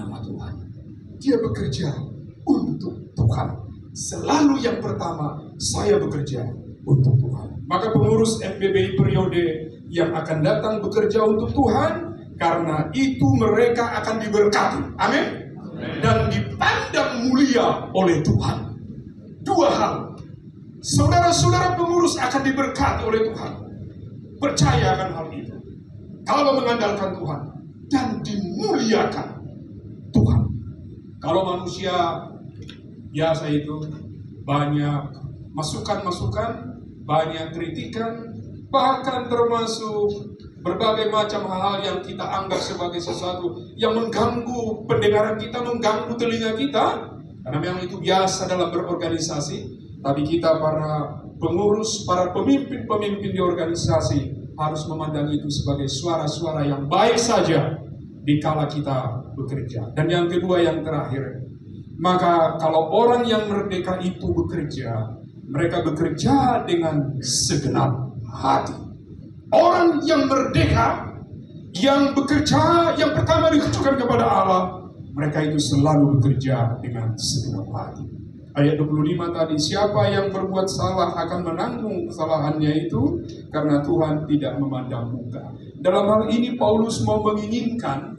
nama Tuhan. Dia bekerja untuk Tuhan. Selalu yang pertama, saya bekerja untuk Tuhan. Maka pengurus FBBI periode yang akan datang bekerja untuk Tuhan, karena itu mereka akan diberkati. Amin. Dan dipandang mulia oleh Tuhan. Dua hal. Saudara-saudara pengurus akan diberkati oleh Tuhan. Percaya akan hal itu. Kalau mengandalkan Tuhan dan dimuliakan Tuhan. Kalau manusia biasa itu banyak masukan-masukan, banyak kritikan, bahkan termasuk berbagai macam hal-hal yang kita anggap sebagai sesuatu yang mengganggu pendengaran kita, mengganggu telinga kita, karena memang itu biasa dalam berorganisasi. Tapi kita para pengurus, para pemimpin-pemimpin di organisasi harus memandang itu sebagai suara-suara yang baik saja dikala kita bekerja. Dan yang kedua, yang terakhir, maka kalau orang yang merdeka itu bekerja, mereka bekerja dengan segenap hati. Orang yang merdeka, yang bekerja, yang pertama ditujukan kepada Allah, mereka itu selalu bekerja dengan segenap hati. Ayat 25 tadi, siapa yang berbuat salah akan menanggung kesalahannya itu, karena Tuhan tidak memandang muka. Dalam hal ini Paulus mau menginginkan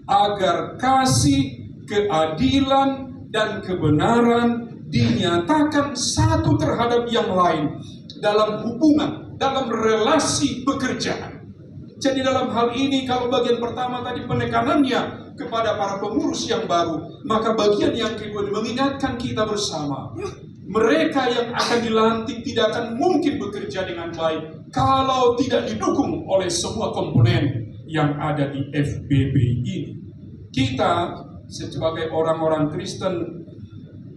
agar kasih, keadilan, dan kebenaran dinyatakan satu terhadap yang lain dalam hubungan, dalam relasi pekerjaan. Jadi dalam hal ini, kalau bagian pertama tadi penekanannya kepada para pengurus yang baru, maka bagian yang kedua mengingatkan kita bersama, mereka yang akan dilantik tidak akan mungkin bekerja dengan baik kalau tidak didukung oleh semua komponen yang ada di FBB ini. Kita sebagai orang-orang Kristen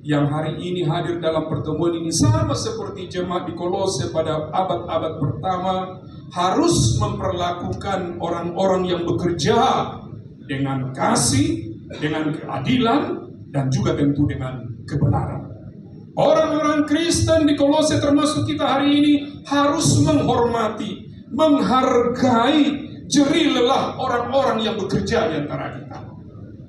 yang hari ini hadir dalam pertemuan ini, sama seperti jemaat di Kolose pada abad-abad pertama, harus memperlakukan orang-orang yang bekerja dengan kasih, dengan keadilan, dan juga tentu dengan kebenaran. Orang-orang Kristen di Kolose termasuk kita hari ini harus menghormati, menghargai jerih lelah orang-orang yang bekerja di antara kita.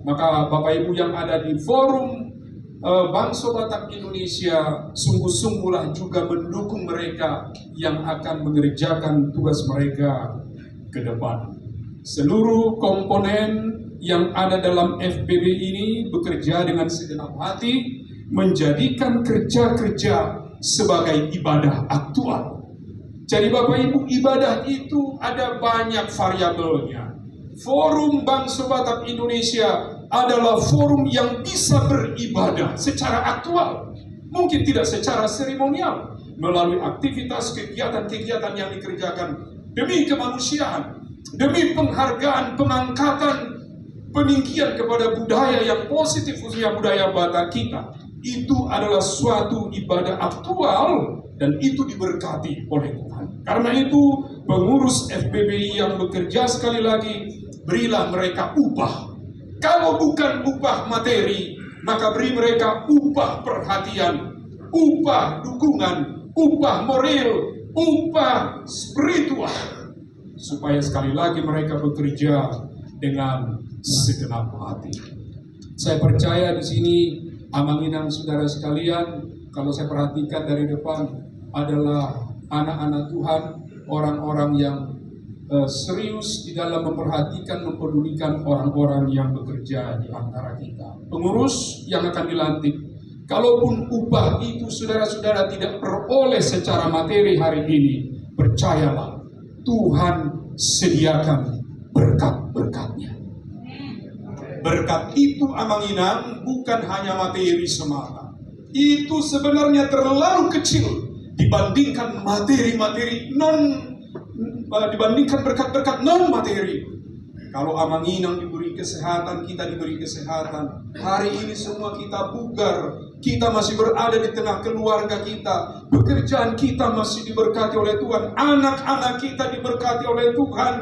Maka Bapak Ibu yang ada di forum Bangsa Batak Indonesia, sungguh-sungguhlah juga mendukung mereka yang akan mengerjakan tugas mereka ke depan. Seluruh komponen yang ada dalam FBB ini bekerja dengan segenap hati, menjadikan kerja-kerja sebagai ibadah aktual. Jadi Bapak Ibu, ibadah itu ada banyak variabelnya. Forum Bangsa Batak Indonesia adalah forum yang bisa beribadah secara aktual. Mungkin tidak secara seremonial, melalui aktivitas kegiatan-kegiatan yang dikerjakan demi kemanusiaan, demi penghargaan, pengangkatan, peninggian kepada budaya yang positif, khususnya budaya Batak kita. Itu adalah suatu ibadah aktual dan itu diberkati oleh Tuhan. Karena itu pengurus FBBI yang bekerja, sekali lagi, berilah mereka upah. Kalau bukan upah materi, maka beri mereka upah perhatian, upah dukungan, upah moral, upah spiritual, supaya sekali lagi mereka bekerja dengan segenap hati. Saya percaya di sini amanginan saudara sekalian, kalau saya perhatikan dari depan adalah anak-anak Tuhan, orang-orang yang serius di dalam memperhatikan, mempedulikan orang-orang yang bekerja di antara kita. Pengurus yang akan dilantik, kalaupun upah itu saudara-saudara tidak peroleh secara materi hari ini, percayalah, Tuhan sediakan berkat-berkatnya. Berkat itu amanginan bukan hanya materi semata. Itu sebenarnya terlalu kecil dibandingkan materi-materi dibandingkan berkat-berkat non materi. Kalau amanginan diberi kesehatan, kita diberi kesehatan. Hari ini semua kita bugar, kita masih berada di tengah keluarga kita, pekerjaan kita masih diberkati oleh Tuhan, anak-anak kita diberkati oleh Tuhan,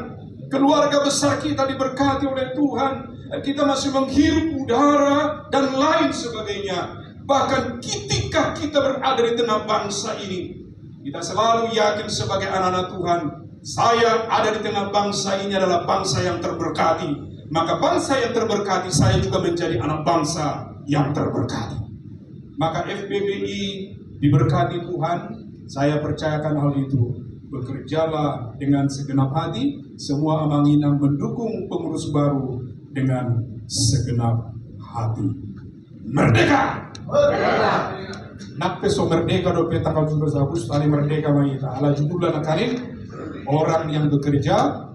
keluarga besar kita diberkati oleh Tuhan, kita masih menghirup udara dan lain sebagainya. Bahkan ketika kita berada di tengah bangsa ini, kita selalu yakin sebagai anak-anak Tuhan, saya ada di tengah bangsa ini adalah bangsa yang terberkati, maka bangsa yang terberkati, saya juga menjadi anak bangsa yang terberkati. Maka FPBI diberkati Tuhan, saya percayakan hal itu. Bekerjalah dengan segenap hati, semua Amanginang mendukung pengurus baru dengan segenap hati. Merdeka! Merdeka! Nak peso merdeka do peta kau juga sabus tali merdeka maita. Ala judulnya nakalin, orang yang bekerja.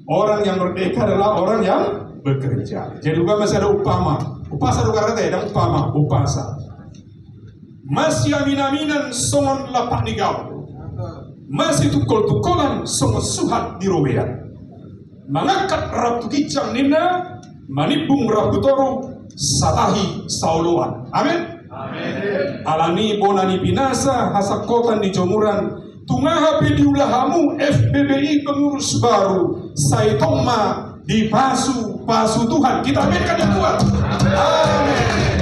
Orang yang merdeka adalah orang yang bekerja. Jadi juga masih ada upama. Upasa juga ada dan upasa. Masih aminaminan songon lapak nigau. Masih tukol-tukolan songon suhat di robean. Mengangkat ratu kicang nina, manibung ratu toro, satahi sauluan. Amin. Amin. Alani bonani binasa hasakotan di jomuran. Tungaha pediulahamu FPBI pengurus baru. Saitoma di pasu Tuhan. Kita aminkan ya Tuhan. Amin.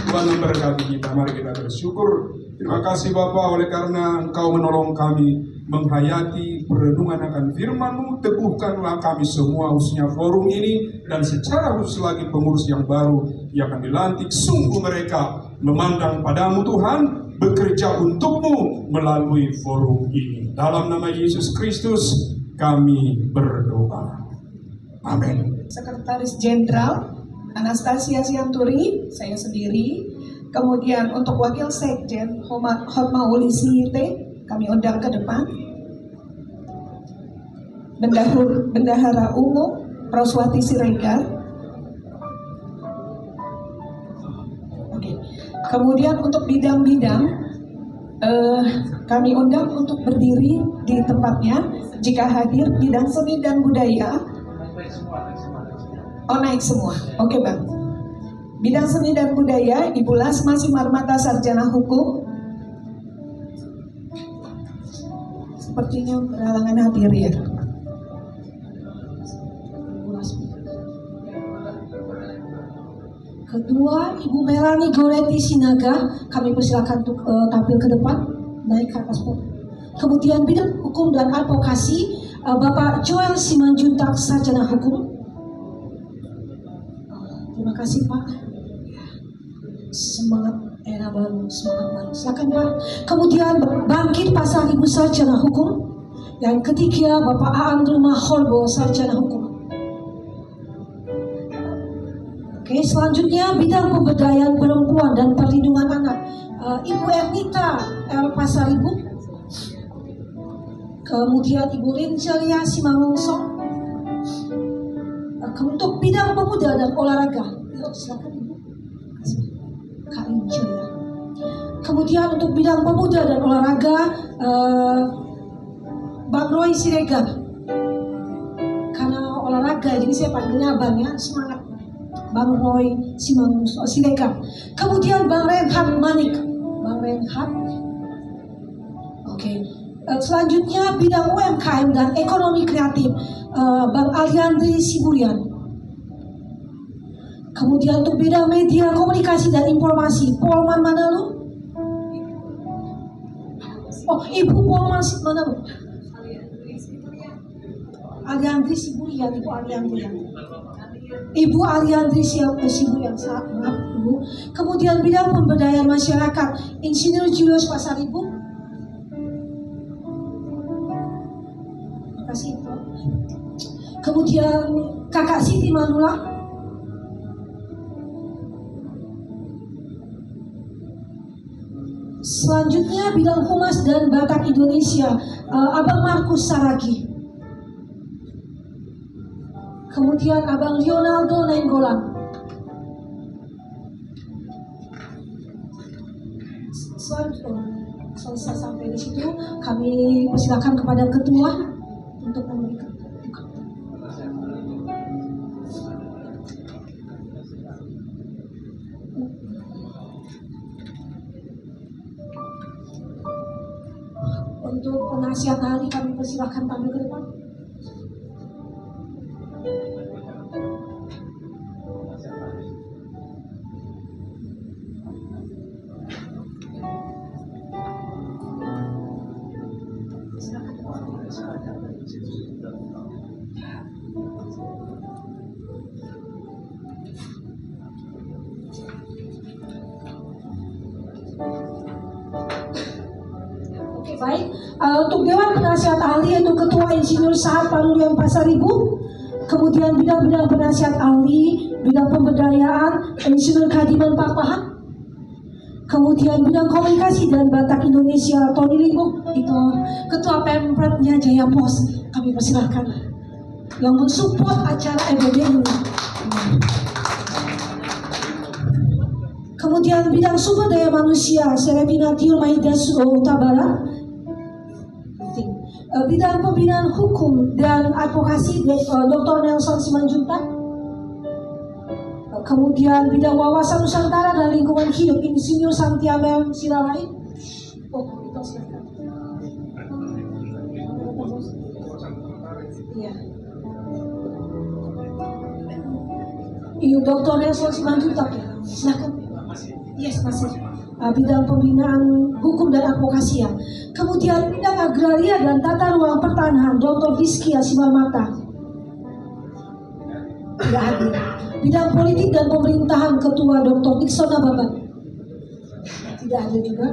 Tuhan memberkati kita. Mari kita bersyukur. Terima kasih Bapa, oleh karena Engkau menolong kami menghayati perenungan akan firman-Mu. Teguhkanlah kami semua khususnya forum ini dan secara khusus lagi pengurus yang baru yang akan dilantik. Sungguh mereka memandang padamu Tuhan, bekerja untukmu melalui forum ini. Dalam nama Yesus Kristus kami berdoa. Amin. Sekretaris Jenderal Anastasia Sianturi, saya sendiri. Kemudian untuk Wakil Sekjen Hotmauli Siyite, kami undang ke depan. Bendahara Umum Roswati Siregar. Oke. Kemudian untuk bidang-bidang kami undang untuk berdiri di tempatnya. Jika hadir bidang seni dan budaya. Oh, naik semua. Oke, Bang. Bidang seni dan budaya, Ibu Lasma Simarmata Sarjana Hukum. Sepertinya berhalangan hadir ya. Kedua, Ibu Melani Goreti Sinaga, kami persilakan untuk tampil ke depan, naik ke atas podium. Kemudian bidang hukum dan advokasi, Bapak Joel Simanjuntak Sarjana Hukum. Terima kasih Pak. Semangat era baru, semangat baru. Silakan Pak. Kemudian Bangkit Pasar Ibu Sarjana Hukum. Yang ketiga Bapak Aan Rumah Holbo Sarjana Hukum. Oke, selanjutnya bidang pemberdayaan perempuan dan perlindungan anak, Ibu Ernita L. Pasar Ibu. Kemudian Ibu Rincelia Simangungsong. Untuk bidang pemuda dan olahraga, silakan Ibu. Kak Rincelia. Kemudian untuk bidang pemuda dan olahraga, Bang Roy Siregar. Karena olahraga, jadi saya panggilnya Bang ya, semangat. Bang Roy Siregar. Kemudian Bang Renhat Manik. Bang Renhat. Oke. Selanjutnya bidang UMKM dan ekonomi kreatif, Bang Aliandri Siburian. Kemudian untuk bidang media, komunikasi dan informasi, Polman Manalu. Oh, Ibu Polman Manalu. Aliandri Siburian, Ibu Aliandri. Ibu Aliandri Siburian, maaf Ibu. Kemudian bidang pemberdayaan masyarakat, Insinyur Julius Pasar Ibu. Kemudian Kakak Siti Manula. Selanjutnya bidang humas dan Batak Indonesia, Abang Markus Saragi. Kemudian Abang Leonardo Nainggolan. Selesai sampai di situ, kami persilakan kepada ketua untuk memberikan. Untuk penasihat ahli kami persilakan tampil ke depan. Baik, untuk Dewan Penasihat Ahli yaitu Ketua Insinyur Sahat Parulian Pasaribu, kemudian bidang-bidang penasihat ahli, bidang pemberdayaan, Insinyur Kadiman Pak Pahat, kemudian bidang komunikasi dan Batak Indonesia Tony Limbo, itu Ketua Pempretnya Jaya Pos, kami persilahkan yang mensupport acara EBB ini. Kemudian bidang sumber daya manusia Serepina Tiur Maida Huta Barat, bidang pembinaan hukum dan advokasi Dr. Nelson Simanjuntak, kemudian bidang wawasan Nusantara dan lingkungan hidup Insinyur Santiamel Silalai. Oh, itu silakan. Iya. Iya, Dr. Nelson Simanjuntak ya, silakan. Yes, masih. Bidang pembinaan hukum dan advokasi ya. Kemudian bidang agraria dan tata ruang pertanahan Dr. Rizky Asimamata. Tidak hadir. Bidang politik dan pemerintahan Ketua Dr. Dixon Ababat. Tidak hadir juga.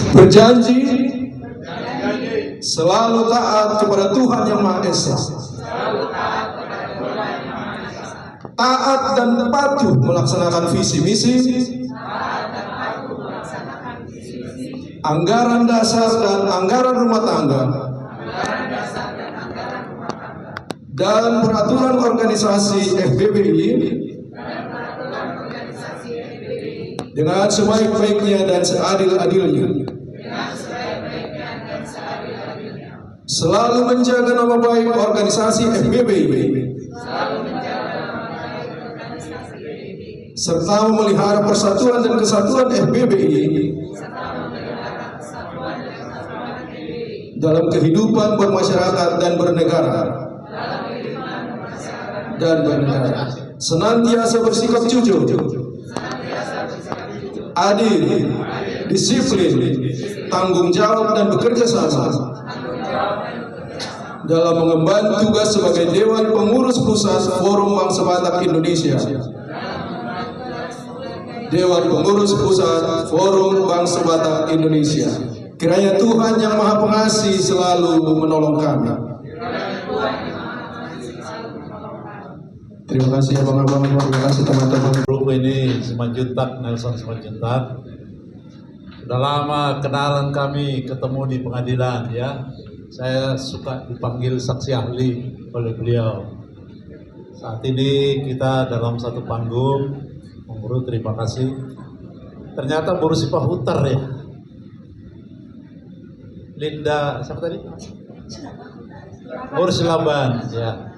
Berjanji selalu taat kepada Tuhan Yang Maha Esa, taat dan patuh melaksanakan visi misi, anggaran dasar dan anggaran rumah tangga, dan peraturan organisasi FBBI dengan sebaik-baiknya dan seadil-adilnya, selalu menjaga nama baik organisasi FBBI, serta memelihara persatuan dan kesatuan FBBI dalam kehidupan bermasyarakat dan bernegara, senantiasa bersikap jujur, adil, disiplin, tanggung jawab dan bekerja sama dalam mengemban tugas sebagai Dewan Pengurus Pusat Forum Bangsa Batak Indonesia. Dewan Pengurus Pusat Forum Bangsa Batak Indonesia. Kiranya Tuhan Yang Maha Pengasih selalu menolong kami. Terima kasih abang-abang, terima kasih teman-teman. Grup ini Simanjuntak, Nelson Simanjuntak. Sudah lama kenalan kami, ketemu di pengadilan ya. Saya suka dipanggil saksi ahli oleh beliau. Saat ini kita dalam satu panggung. Terima kasih. Ternyata Bu Rusipah Hutar ya. Linda, siapa tadi? Bursilaban, ya.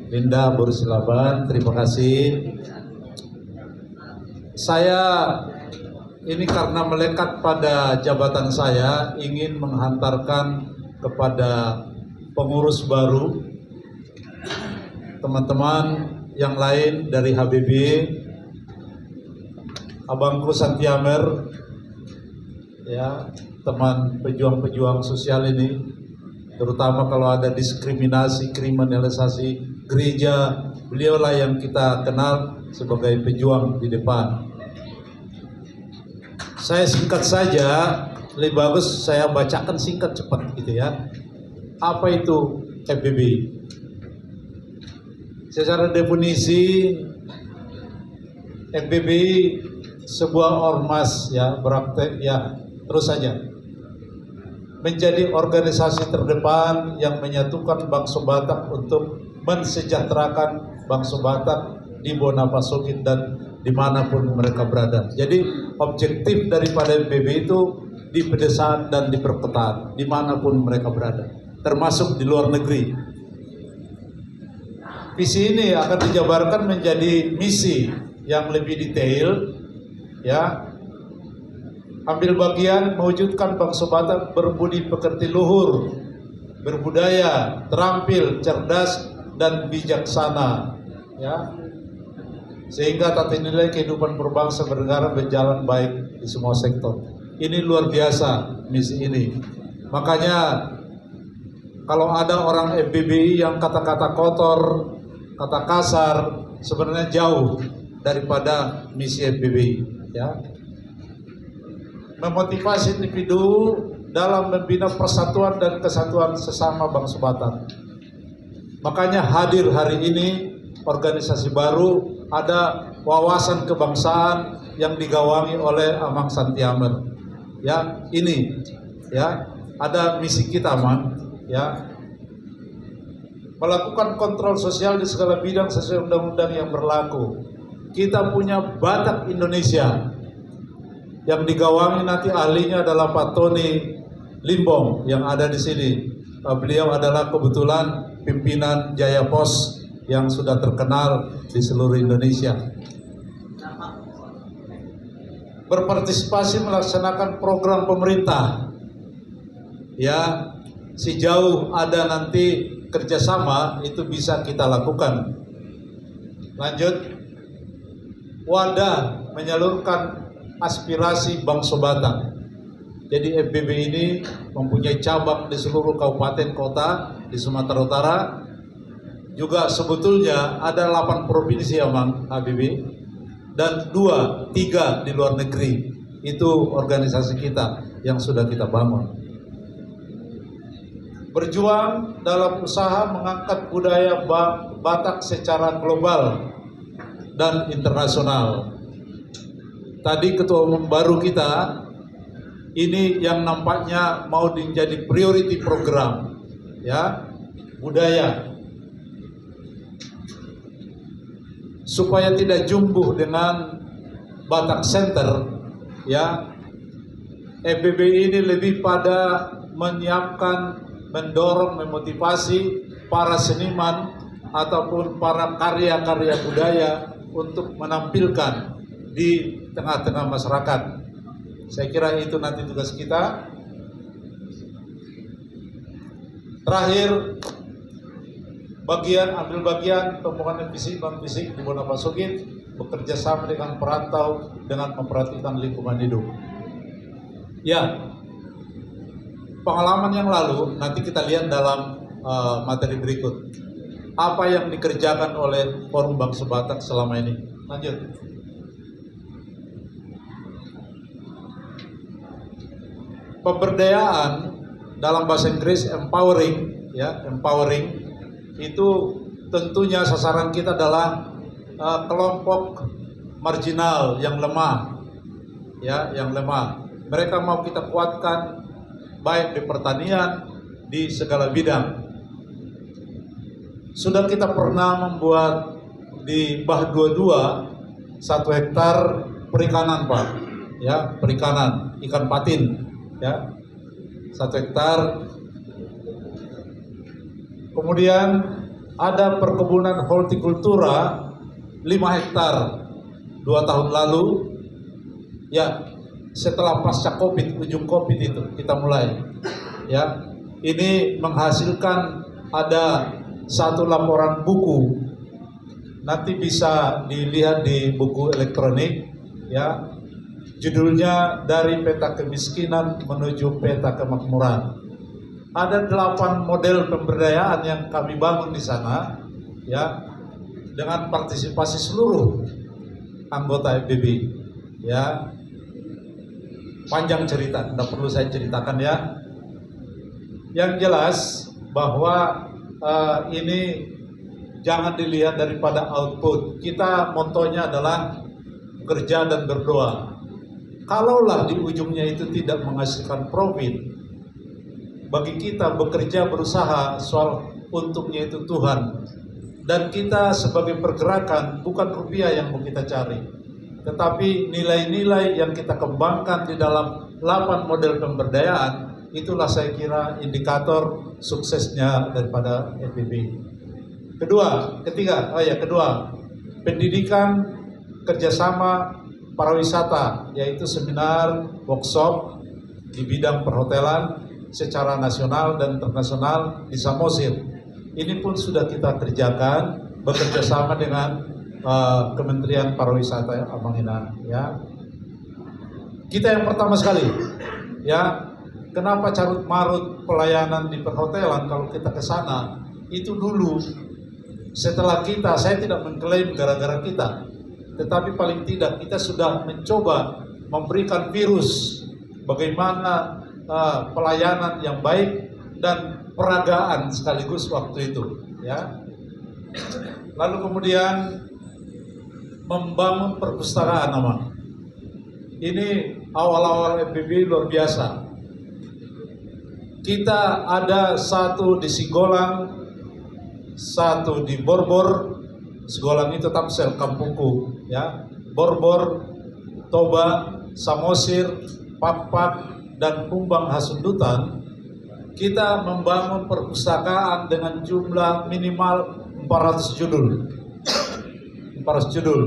Linda Bursilaban, terima kasih. Saya ini karena melekat pada jabatan saya, ingin menghantarkan kepada pengurus baru, teman-teman yang lain dari HBB, Abangku Santiamer, ya, teman pejuang-pejuang sosial ini, terutama kalau ada diskriminasi, kriminalisasi gereja, beliaulah yang kita kenal sebagai pejuang di depan. Saya singkat saja, lebih bagus saya bacakan singkat cepat gitu ya. Apa itu FBB? Secara definisi, FBB sebuah ormas ya, berarti ya terus saja menjadi organisasi terdepan yang menyatukan bangsa Batak untuk mensejahterakan bangsa Batak di Bonapasogit dan dimanapun mereka berada. Jadi objektif daripada FBB itu di pedesaan dan di perkotaan, dimanapun mereka berada, termasuk di luar negeri. Visi ini akan dijabarkan menjadi misi yang lebih detail, ya. Ambil bagian mewujudkan bangsa Batak berbudi pekerti luhur, berbudaya, terampil, cerdas, dan bijaksana, ya. Sehingga tata nilai kehidupan berbangsa bernegara berjalan baik di semua sektor. Ini luar biasa misi ini. Makanya kalau ada orang FBBI yang kata-kata kotor, kata kasar, sebenarnya jauh daripada misi FBBI, ya. Memotivasi individu dalam membina persatuan dan kesatuan sesama bangsa Batak. Makanya hadir hari ini organisasi baru, ada wawasan kebangsaan yang digawangi oleh Amang Santiamer. Ya, ini ya, ada misi kita, Mang, ya. Melakukan kontrol sosial di segala bidang sesuai undang-undang yang berlaku. Kita punya Batak Indonesia yang digawangi, nanti ahlinya adalah Pak Tony Limbong yang ada di sini. Beliau adalah kebetulan pimpinan Jaya Pos yang sudah terkenal di seluruh Indonesia. Berpartisipasi melaksanakan program pemerintah, ya, sejauh ada nanti kerjasama itu bisa kita lakukan. Lanjut, wadah menyalurkan aspirasi bangsa Batak. Jadi FBB ini mempunyai cabang di seluruh kabupaten kota di Sumatera Utara. Juga sebetulnya ada 8 provinsi, Amang Habibie, dan 2-3 di luar negeri. Itu organisasi kita yang sudah kita bangun. Berjuang dalam usaha mengangkat budaya Batak secara global dan internasional. Tadi ketua umum baru kita ini yang nampaknya mau menjadi priority program, ya, budaya, supaya tidak jumbuh dengan Batak Center, ya. FBB ini lebih pada menyiapkan, mendorong, memotivasi para seniman ataupun para karya-karya budaya untuk menampilkan di tengah-tengah masyarakat. Saya kira itu nanti tugas kita. Terakhir, ambil bagian pembangunan fisik di Bonapasogit, bekerja sama dengan perantau dengan memperhatikan lingkungan hidup. Ya, pengalaman yang lalu nanti kita lihat dalam materi berikut. Apa yang dikerjakan oleh Forum Bangsa Batak selama ini. Lanjut. Pemberdayaan dalam bahasa Inggris empowering, ya, empowering itu tentunya sasaran kita adalah kelompok marginal yang lemah, ya, yang lemah. Mereka mau kita kuatkan baik di pertanian, di segala bidang. Sudah kita pernah membuat di Bah 22 1 hektar perikanan, Pak. ya, perikanan, ikan patin, ya, 1 hektar. Kemudian ada perkebunan hortikultura 5 hektar 2 tahun lalu, ya, setelah pasca Covid, ujung Covid itu kita mulai, ya. Ini menghasilkan ada 1 laporan buku, nanti bisa dilihat di buku elektronik, ya. Judulnya Dari Peta Kemiskinan Menuju Peta Kemakmuran. Ada 8 model pemberdayaan yang kami bangun di sana, ya, dengan partisipasi seluruh anggota FBB, ya. Panjang cerita, tidak perlu saya ceritakan, ya. Yang jelas bahwa ini jangan dilihat daripada output. Kita motonya adalah bekerja dan berdoa. Kalaulah di ujungnya itu tidak menghasilkan profit, bagi kita bekerja berusaha, soal untuknya itu Tuhan. Dan kita sebagai pergerakan bukan rupiah yang mau kita cari, tetapi nilai-nilai yang kita kembangkan di dalam 8 model pemberdayaan. Itulah saya kira indikator suksesnya daripada FBB. Kedua, pendidikan kerjasama pariwisata, yaitu seminar, workshop di bidang perhotelan secara nasional dan internasional di Samosir. Ini pun sudah kita kerjakan bekerja sama dengan Kementerian Pariwisata Abanginan, ya. Kita yang pertama sekali, ya. Kenapa carut marut pelayanan di perhotelan? Kalau kita ke sana itu dulu, setelah kita, saya tidak mengklaim gara-gara kita, tetapi paling tidak kita sudah mencoba memberikan virus bagaimana pelayanan yang baik dan peragaan sekaligus waktu itu, ya. Lalu kemudian membangun perpustakaan, nama. Ini awal-awal FBB luar biasa. Kita ada 1 di Sigolang, 1 di Borbor. Sigolang itu Tamsel kampungku, ya. Borbor, Toba, Samosir, Pakpak, dan Kumbang Hasundutan. Kita membangun perpustakaan dengan jumlah minimal 400 judul. 400 judul.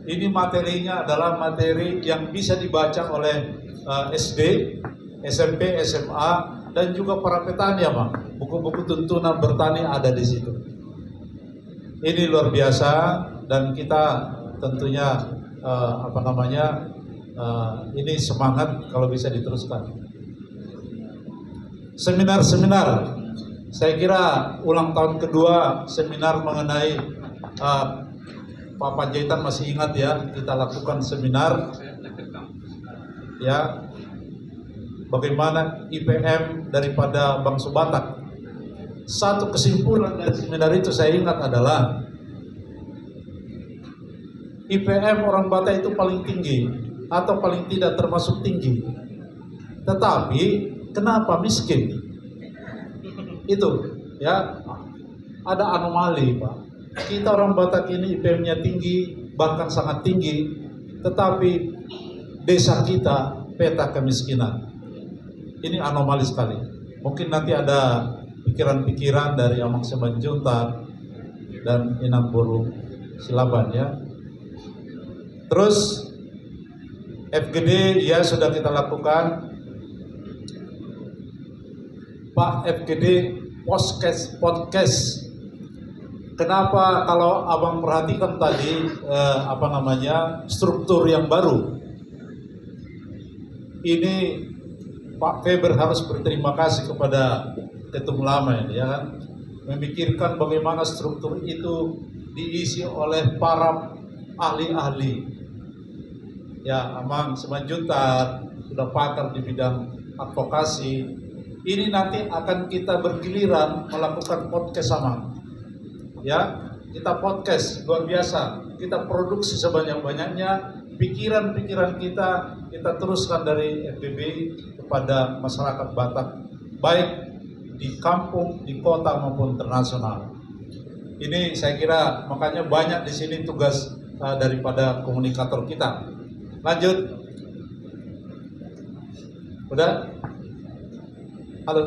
Ini materinya adalah materi yang bisa dibaca oleh SD, SMP, SMA, dan juga para petani, ya, Bang. Buku-buku tuntunan bertani ada di situ. Ini luar biasa, dan kita tentunya ini semangat kalau bisa diteruskan. Seminar-seminar, saya kira ulang tahun kedua seminar mengenai Pak Panjaitan masih ingat, ya, kita lakukan seminar, ya, bagaimana IPM daripada Bangsa Batak. Satu kesimpulan dari seminar itu saya ingat adalah IPM orang Batak itu paling tinggi atau paling tidak termasuk tinggi, tetapi kenapa miskin? Itu, ya, ada anomali, Pak. Kita orang Batak ini IPM-nya tinggi, bahkan sangat tinggi, tetapi desa kita peta kemiskinan. Ini anomali sekali. Mungkin nanti ada pikiran-pikiran dari Amang Simanjuntak dan Inang Boru Silaban, ya. Terus FGD, ya, sudah kita lakukan. Pak FGD podcast. Kenapa kalau Abang perhatikan tadi struktur yang baru? Ini Pak Feber harus berterima kasih kepada Ketum Lama, ya kan, memikirkan bagaimana struktur itu diisi oleh para ahli-ahli. Ya, Amang Simanjuntak sudah pakar di bidang advokasi. Ini nanti akan kita bergiliran melakukan podcast sama. Ya, kita podcast luar biasa. Kita produksi sebanyak-banyaknya pikiran-pikiran kita teruskan dari FBB kepada masyarakat Batak, baik di kampung, di kota maupun internasional. Ini saya kira makanya banyak di sini tugas daripada komunikator kita. Lanjut, Udah? Halo.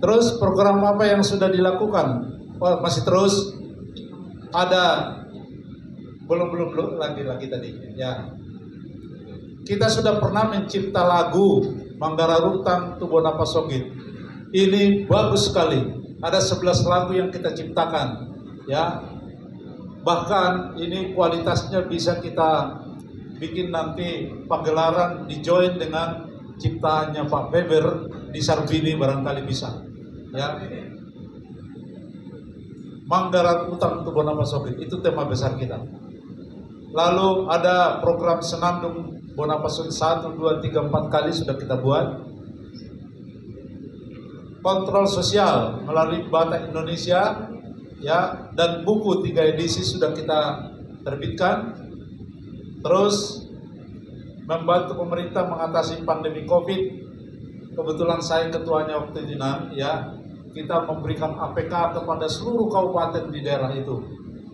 Terus program apa yang sudah dilakukan? Oh, masih terus ada belum lagi tadi ya. Kita sudah pernah mencipta lagu Manggara Rutang Tubuh Napas Sogit. Ini bagus sekali. Ada 11 lagu yang kita ciptakan ya. Bahkan ini kualitasnya bisa kita bikin nanti pagelaran di join dengan ciptaannya Pak Weber di Sarbini, barangkali bisa ya. Manggara Rutang Tubuh Napas Sogit itu tema besar kita. Lalu ada program Senandung Bonapasun 1, 2, 3, 4 kali sudah kita buat. Kontrol sosial melalui Batak Indonesia ya, dan buku 3 edisi sudah kita terbitkan. Terus membantu pemerintah mengatasi pandemi Covid. Kebetulan saya ketuanya waktu itu ya. Kita memberikan APK kepada seluruh kabupaten di daerah itu.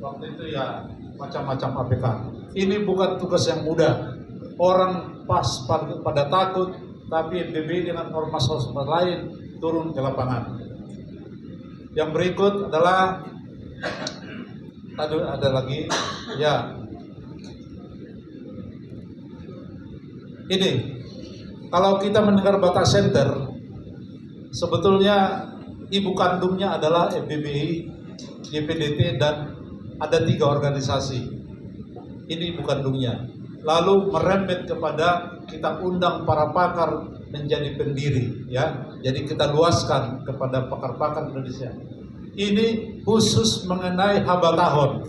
Waktu itu ya macam-macam APK. Ini bukan tugas yang mudah. Orang pada takut, tapi MBB dengan ormas lain turun ke lapangan. Yang berikut adalah ada lagi ya. Ini kalau kita mendengar Batak Center, sebetulnya ibu kandungnya adalah FBBI, YPDT, dan ada 3 organisasi. Ini ibu kandungnya. Lalu merembet kepada kita undang para pakar menjadi pendiri ya. Jadi kita luaskan kepada pakar-pakar Indonesia. Ini khusus mengenai Habatahon.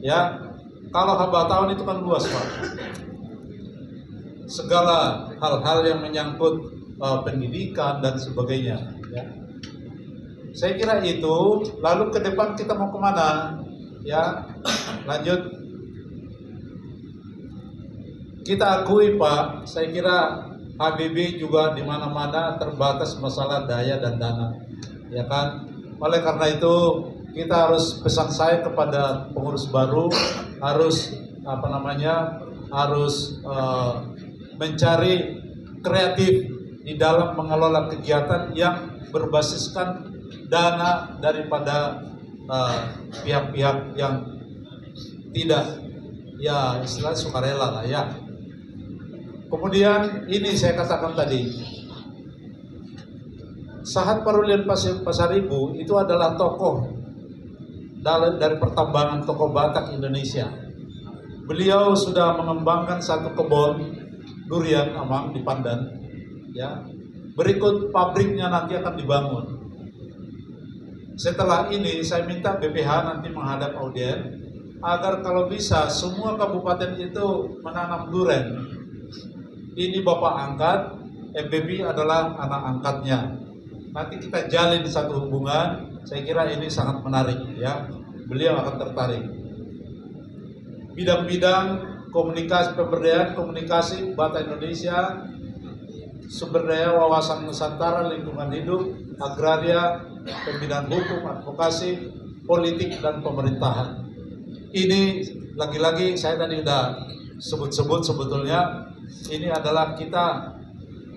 Ya. Kalau Habatahon itu kan luas, Pak. Segala hal-hal yang menyangkut pendidikan dan sebagainya ya. Saya kira itu. Lalu ke depan kita mau kemana ya? Lanjut. Kita akui Pak, saya kira HBB juga di mana-mana terbatas masalah daya dan dana, ya kan? Oleh karena itu kita harus, pesan saya kepada pengurus baru harus harus mencari kreatif di dalam mengelola kegiatan yang berbasiskan dana daripada pihak-pihak yang tidak ya istilahnya sukarela lah ya. Kemudian ini saya katakan tadi, Sahat Parulian Pasaribu itu adalah tokoh dari pertambangan, tokoh Batak Indonesia. Beliau sudah mengembangkan satu kebun durian Amang di Pandan ya. Berikut pabriknya nanti akan dibangun. Setelah ini saya minta BPH nanti menghadap audien agar kalau bisa semua kabupaten itu menanam durian. Ini Bapak angkat, FBB adalah anak angkatnya. Nanti kita jalin satu hubungan, saya kira ini sangat menarik ya. Beliau akan tertarik. Bidang-bidang komunikasi, pemberdayaan komunikasi Batak Indonesia, sumber daya wawasan Nusantara, lingkungan hidup, agraria, pembinaan hukum, advokasi, politik dan pemerintahan. Ini lagi-lagi saya tadi sudah sebut-sebut sebetulnya. Ini adalah kita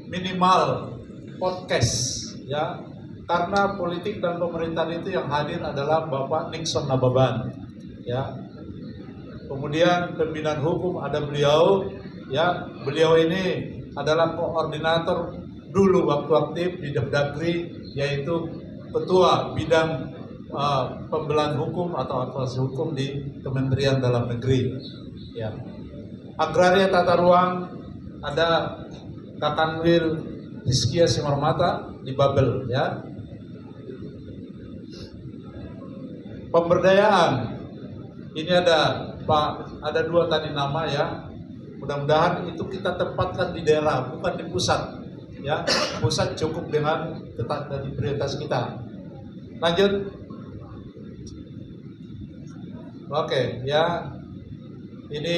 minimal podcast ya, karena politik dan pemerintahan itu yang hadir adalah Bapak Nixon Nababan ya. Kemudian pembinaan hukum ada beliau ya. Beliau ini adalah koordinator dulu waktu aktif di Depdagri, yaitu ketua bidang pembelahan hukum atau advokasi hukum di Kementerian Dalam Negeri ya. Agraria tata ruang ada Kakanwil Hizkia Simarmata di Babel ya. Pemberdayaan ini ada Pak, ada 2 tadi nama ya. Mudah-mudahan itu kita tempatkan di daerah, bukan di pusat ya. Pusat cukup dengan tetap dari prioritas kita. Lanjut. Oke ya. Ini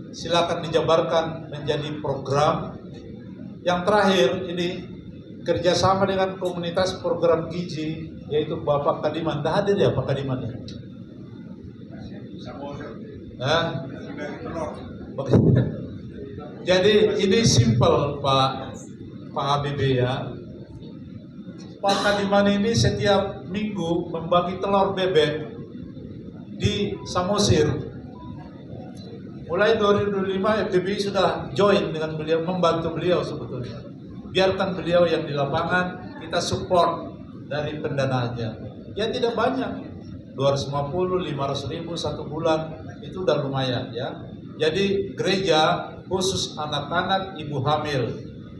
silakan dijabarkan menjadi program. Yang terakhir ini kerjasama dengan komunitas program gizi, yaitu Bapak Kadiman. Dah hadir ya Pak Kadiman ya? Jadi ini simple Pak Habibie ya. Pak Kadiman ini setiap minggu membagi telur bebek di Samosir. Mulai 2005 FBBI sudah join dengan beliau, membantu beliau sebetulnya. Biarkan beliau yang di lapangan, kita support dari pendanaannya. Ya tidak banyak, 250, 500 ribu satu bulan, itu udah lumayan ya. Jadi gereja khusus anak-anak ibu hamil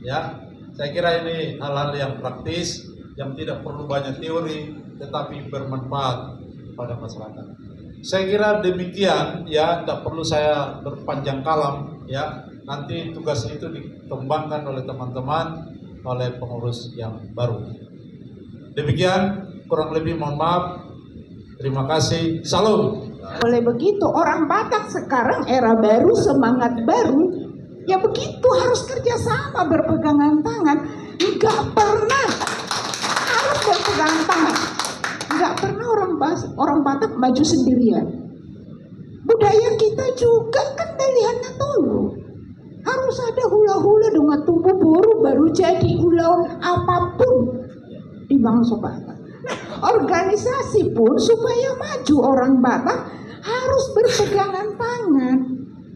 ya. Saya kira ini hal-hal yang praktis, yang tidak perlu banyak teori, tetapi bermanfaat pada masyarakat. Saya kira demikian ya, tidak perlu saya berpanjang kalam ya. Nanti tugas itu dikembangkan oleh teman-teman, oleh pengurus yang baru. Demikian, kurang lebih mohon maaf. Terima kasih. Salam. Oleh begitu, orang Batak sekarang era baru, semangat baru, ya begitu harus kerjasama, berpegangan tangan. Nggak pernah harus berpegangan tangan. Nggak pernah orang Batak maju sendirian. Budaya kita juga kan dalihannya dulu. Harus ada hula-hula dengan tubuh buru baru jadi ulaun apapun di bangsa Batak. Nah, organisasi pun supaya maju orang Batak harus berpegangan tangan.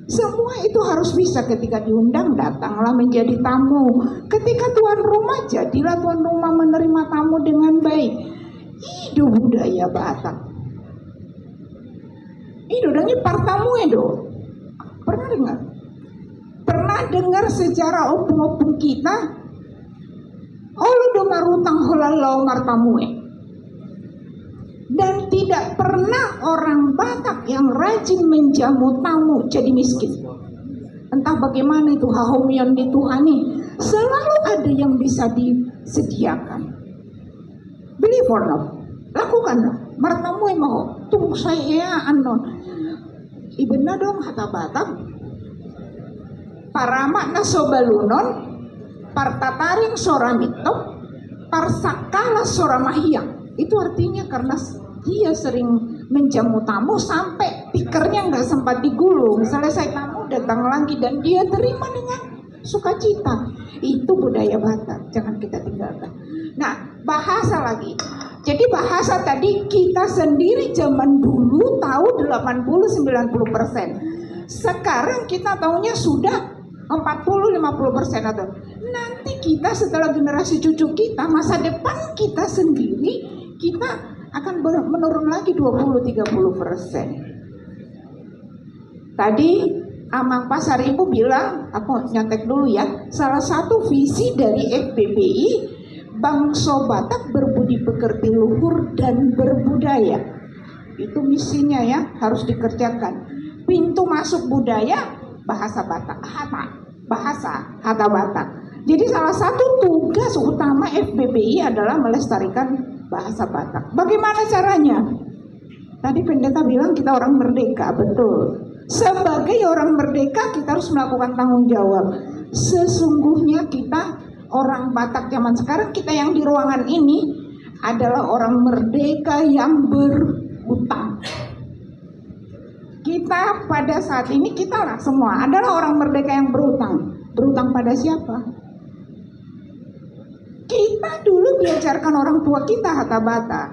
Semua itu harus bisa. Ketika diundang, datanglah menjadi tamu. Ketika tuan rumah, jadilah tuan rumah menerima tamu dengan baik. Itu budaya Batak. Itu ini partamu itu. Pernah dengar? Pernah dengar sejarah opung-opung kita? Olu do marutang holalau martamue. Dan tidak pernah orang Batak yang rajin menjamu tamu jadi miskin. Entah bagaimana itu hahomion dituhani, selalu ada yang bisa disediakan. Believe or not, lakukanlah. Martamue mau tunggu saya anon. Ibeuna dong hata Batak. Paramak na sobalunon, partataring soramito, parsakala soramahiyang. Itu artinya karena dia sering menjamu tamu sampai tikernya nggak sempat digulung. Misalnya saya tamu datang lagi dan dia terima dengan sukacita. Itu budaya Batak, jangan kita tinggalkan. Nah, bahasa lagi. Jadi bahasa tadi kita sendiri zaman dulu tahu 80-90%. Sekarang kita tahunya sudah 40-50% atau nanti kita setelah generasi cucu kita, masa depan kita sendiri, kita akan menurun lagi 20-30%. Tadi Amang Pasar Ibu bilang, aku nyatek dulu ya, salah satu visi dari FBBI, bangsa Batak berbudi pekerti luhur dan berbudaya. Itu misinya ya, harus dikerjakan. Pintu masuk budaya, bahasa Batak, hata Batak. Jadi salah satu tugas utama FBBI adalah melestarikan bahasa Batak. Bagaimana caranya? Tadi pendeta bilang kita orang merdeka, betul. Sebagai orang merdeka kita harus melakukan tanggung jawab. Sesungguhnya kita orang Batak zaman sekarang, kita yang di ruangan ini adalah orang merdeka yang berhutang. Kita pada saat ini, kita lah semua adalah orang merdeka yang berhutang. Berhutang pada siapa? Kita dulu diajarkan orang tua kita hata Batak.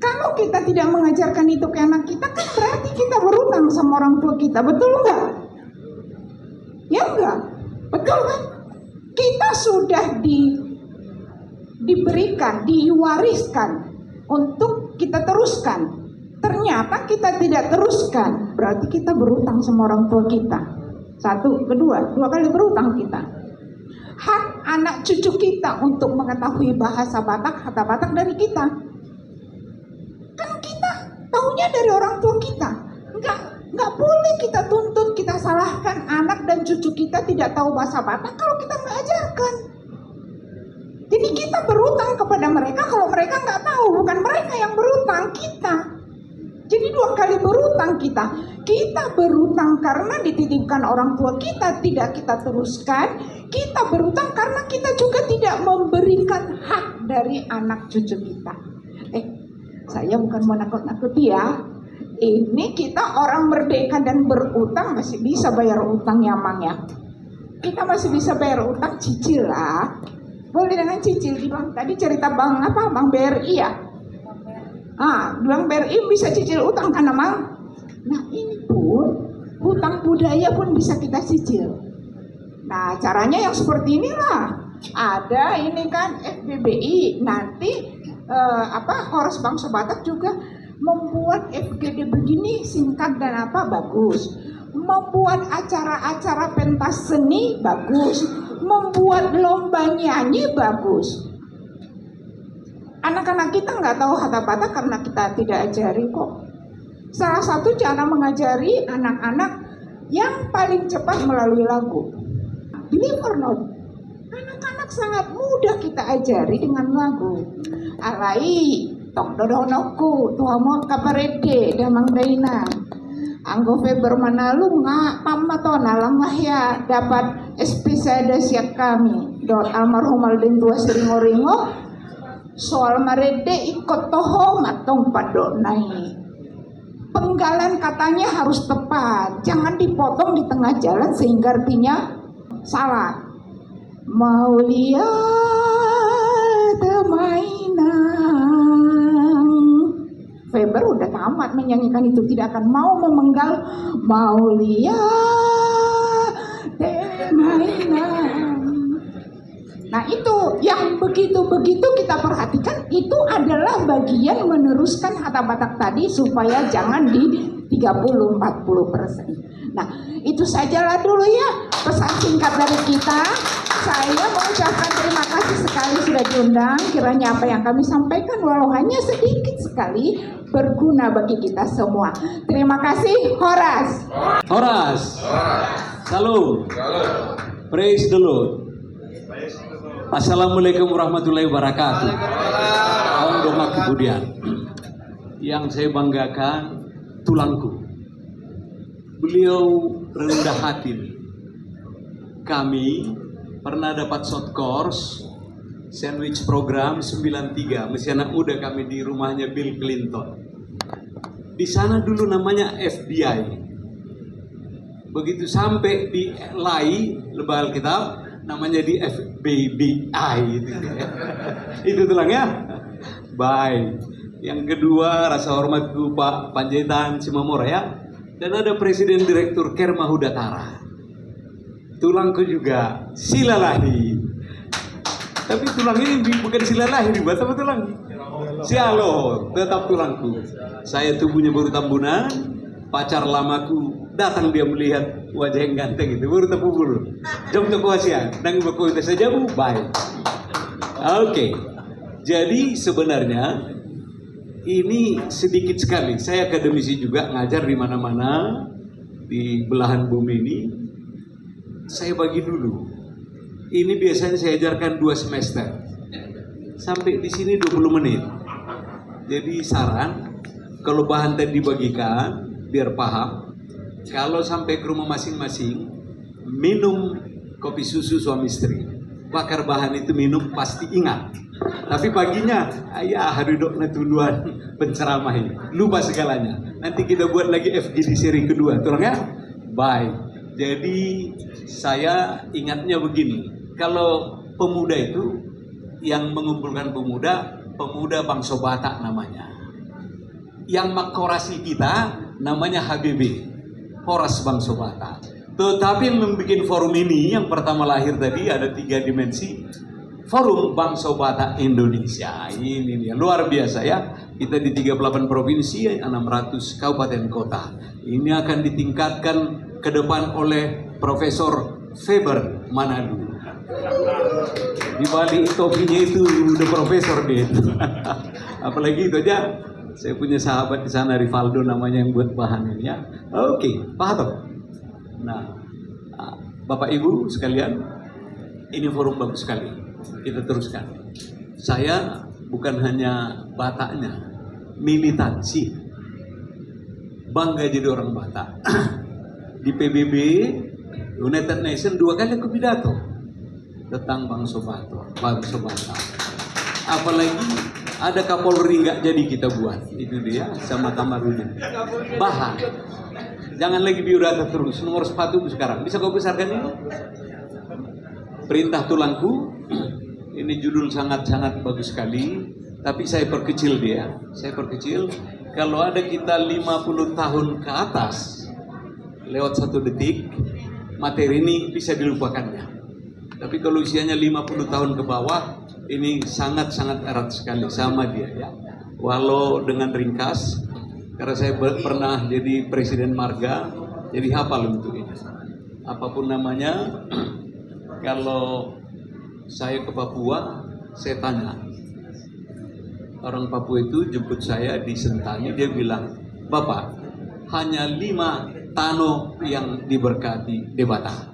Kalau kita tidak mengajarkan itu ke anak kita, kan berarti kita berhutang sama orang tua kita, betul enggak? Ya enggak? Betul kan? Kita sudah diberikan, diwariskan untuk kita teruskan. Ternyata kita tidak teruskan, berarti kita berhutang sama orang tua kita. Satu, kedua, dua kali berhutang kita. Hak anak cucu kita untuk mengetahui bahasa Batak, kata Batak dari kita. Kan kita tahunya dari orang tua kita. Nggak boleh kita tuntut, kita salahkan anak dan cucu kita tidak tahu bahasa Batak kalau kita nggak ajarkan. Jadi kita berhutang kepada mereka kalau mereka nggak tahu, bukan mereka yang berhutang, kita. Jadi dua kali berhutang kita. Kita berhutang karena dititipkan orang tua kita, tidak kita teruskan. Kita berhutang karena kita juga tidak memberikan hak dari anak cucu kita. Saya bukan mau nakut-nakuti ya. Ini kita orang merdeka dan berutang masih bisa bayar utang ya Mang ya. Kita masih bisa bayar utang cicil lah. Boleh dengan cicil. Dibilang tadi cerita Bang apa? Bang BRI ya. Bang BRI bisa cicil utang kan Mang? Nah ini pun hutang budaya pun bisa kita cicil. Nah caranya yang seperti inilah. Ada ini kan FBBI nanti Horas Bangsa Batak juga membuat FGD begini singkat dan bagus. Membuat acara-acara pentas seni bagus. Membuat lomba nyanyi bagus. Anak-anak kita nggak tahu Hatta Batak karena kita tidak ajari kok. Salah satu cara mengajari anak-anak yang paling cepat melalui lagu. Believe or not, anak-anak sangat mudah kita ajari dengan lagu. Alai tong dodonoku tuhamu kaparede damang daina anggo Feber Manalu nga pamatona langah ya dapat espisada siap kami dot almarhum Alden tua seringo-ringo soal marede ikut toho matong padonai. Penggalan katanya harus tepat, jangan dipotong di tengah jalan sehingga artinya salah. Mau lihat mainan. Feber udah tamat menyanyikan itu, tidak akan mau memenggal. Mau lihat mainan. Nah itu yang begitu-begitu kita perhatikan, itu adalah bagian meneruskan Hatta Batak tadi supaya jangan di 30-40%. Nah itu sajalah dulu ya pesan singkat dari kita. Saya mengucapkan terima kasih sekali sudah diundang. Kiranya apa yang kami sampaikan walau hanya sedikit sekali berguna bagi kita semua. Terima kasih. Horas. Horas. Salam. Praise the Lord. Assalamualaikum warahmatullahi wabarakatuh. Om Doma kemudian, yang saya banggakan tulangku. Beliau rendah hati. Kami pernah dapat short course sandwich program 93 masih anak muda kami di rumahnya Bill Clinton. Di sana dulu namanya FBI. Begitu sampai di LAI Lebal Kitab namanya di FBBI itu ya. Itu tulangnya. Baik. Yang kedua rasa hormatku Pak Panjaitan Simamora ya. Dan ada Presiden Direktur Kermahudatara. Tulangku juga silalahi. Tapi tulang ini bukan silalahi dibuat apa tulang? Sialo, tetap tulangku. Saya tubuhnya baru tambunan. Pacar lamaku datang dia melihat wajah yang ganteng itu baru tepuk bulu. Jom kuasian, nang baku itu saja baik. Oke. Jadi sebenarnya ini sedikit sekali. Saya akademisi juga ngajar di mana-mana di belahan bumi ini. Saya bagi dulu. Ini biasanya saya ajarkan 2 semester. Sampai di sini 20 menit. Jadi saran kalau bahan tadi dibagikan biar paham. Kalau sampai ke rumah masing-masing minum kopi susu suami istri. Bakar bahan itu minum pasti ingat. Tapi paginya ayah haridok natuluan penceramah ini. Lupa segalanya. Nanti kita buat lagi FGD seri kedua. Tolong ya. Baik. Jadi saya ingatnya begini, kalau pemuda itu yang mengumpulkan pemuda Bangsa Batak namanya. Yang makorasi kita namanya HBB, Horas Bangsa Batak. Tetapi yang membuat forum ini yang pertama lahir tadi ada 3 dimensi. Forum Bangsa Batak Indonesia. Ini dia luar biasa ya. Kita di 38 provinsi, 600 kabupaten kota. Ini akan ditingkatkan ke depan oleh Profesor Feber Manado. Di balik topinya itu udah profesor dia. Apalagi itu aja. Saya punya sahabat di sana Rivaldo namanya yang buat bahan ini ya. Oke, Pak Hato. Nah, Bapak Ibu sekalian, ini forum bagus sekali. Kita teruskan. Saya bukan hanya Bataknya, militansi. Bangga jadi orang Batak. Di PBB United Nations 2 kali aku pidato tentang Bangsa Batak. Apalagi Ada Kapolri nggak jadi kita buat, itu dia sama Kamarudin. Bahan, jangan lagi biodata terus. Nomor sepatu sekarang bisa kau besarkan ini. Perintah tulangku, ini judul sangat-sangat bagus sekali. Tapi saya perkecil dia, saya perkecil. Kalau ada kita 50 tahun ke atas, lewat 1 detik, materi ini bisa dilupakannya. Tapi kalau usianya 50 tahun ke bawah, ini sangat-sangat erat sekali sama dia ya. Walau dengan ringkas, karena saya pernah jadi presiden marga, jadi hafal untuk ini. Apapun namanya, kalau saya ke Papua, saya tanya. Orang Papua itu jemput saya di Sentani, dia bilang, Bapak, hanya 5 tanah yang diberkati di Batak.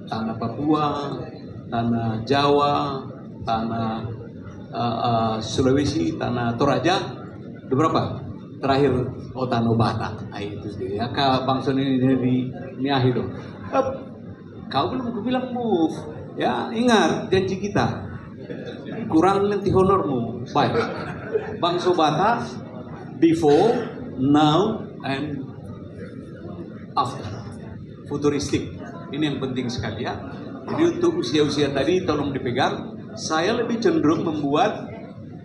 Tanah Papua, tanah Jawa, tanah Sulawesi, tanah Toraja, ada berapa? Terakhir, tanah Batak. Nah, itu dia. Kak Bang Son ini dari Niahi dong. Kau belum bilang move. Ya, ingat janji kita. Kurang nanti honormu. Baik. Bangsa Batak, before, now, and after. Futuristik. Ini yang penting sekali ya. Jadi untuk usia-usia tadi tolong dipegang. Saya lebih cenderung membuat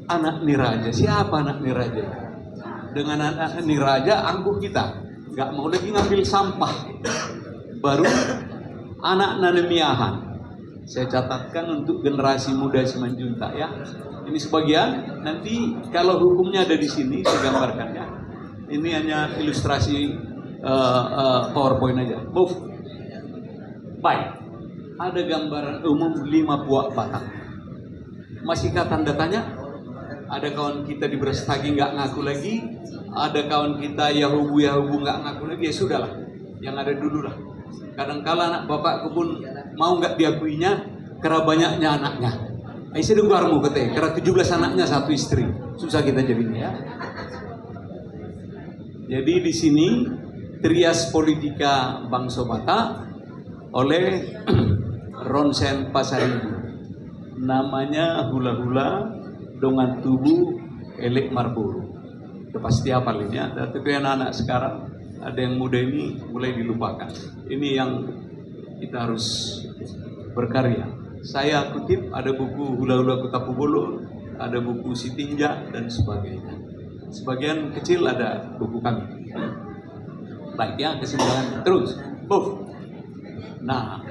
anak niraja. Siapa anak niraja? Dengan anak niraja angkuh kita. Gak mau lagi ngambil sampah. Baru anak nanemiahan. Saya catatkan untuk generasi muda Simanjuntak ya. Ini sebagian. Nanti kalau hukumnya ada di sini saya gambarkan ya. Ini hanya ilustrasi PowerPoint aja. Move. Baik, ada gambaran umum 5 puak Batak. Masihkah tanda tanya? Ada kawan kita di Brastagi nggak ngaku lagi, ada kawan kita Yahubu nggak ngaku lagi, ya sudahlah, yang ada dulu lah. Kadang-kala anak bapakku pun mau nggak diakuinya, karena banyaknya anaknya. Saya dengarmu katanya, karena 17 anaknya 1 istri, susah kita jadinya ya. Jadi di sini trias politika bangsa Batak oleh Ronsen Pasaribu, namanya hula-hula dengan tubuh elek Marlboro. Udah pasti hafal ini ya. Tapi anak-anak sekarang ada yang muda ini mulai dilupakan. Ini yang kita harus berkarya. Saya kutip ada buku hula-hula Kutapu Bolo, ada buku Sitinja dan sebagainya. Sebagian kecil ada buku kami. Baik ya, kesimpulan terus. Nah,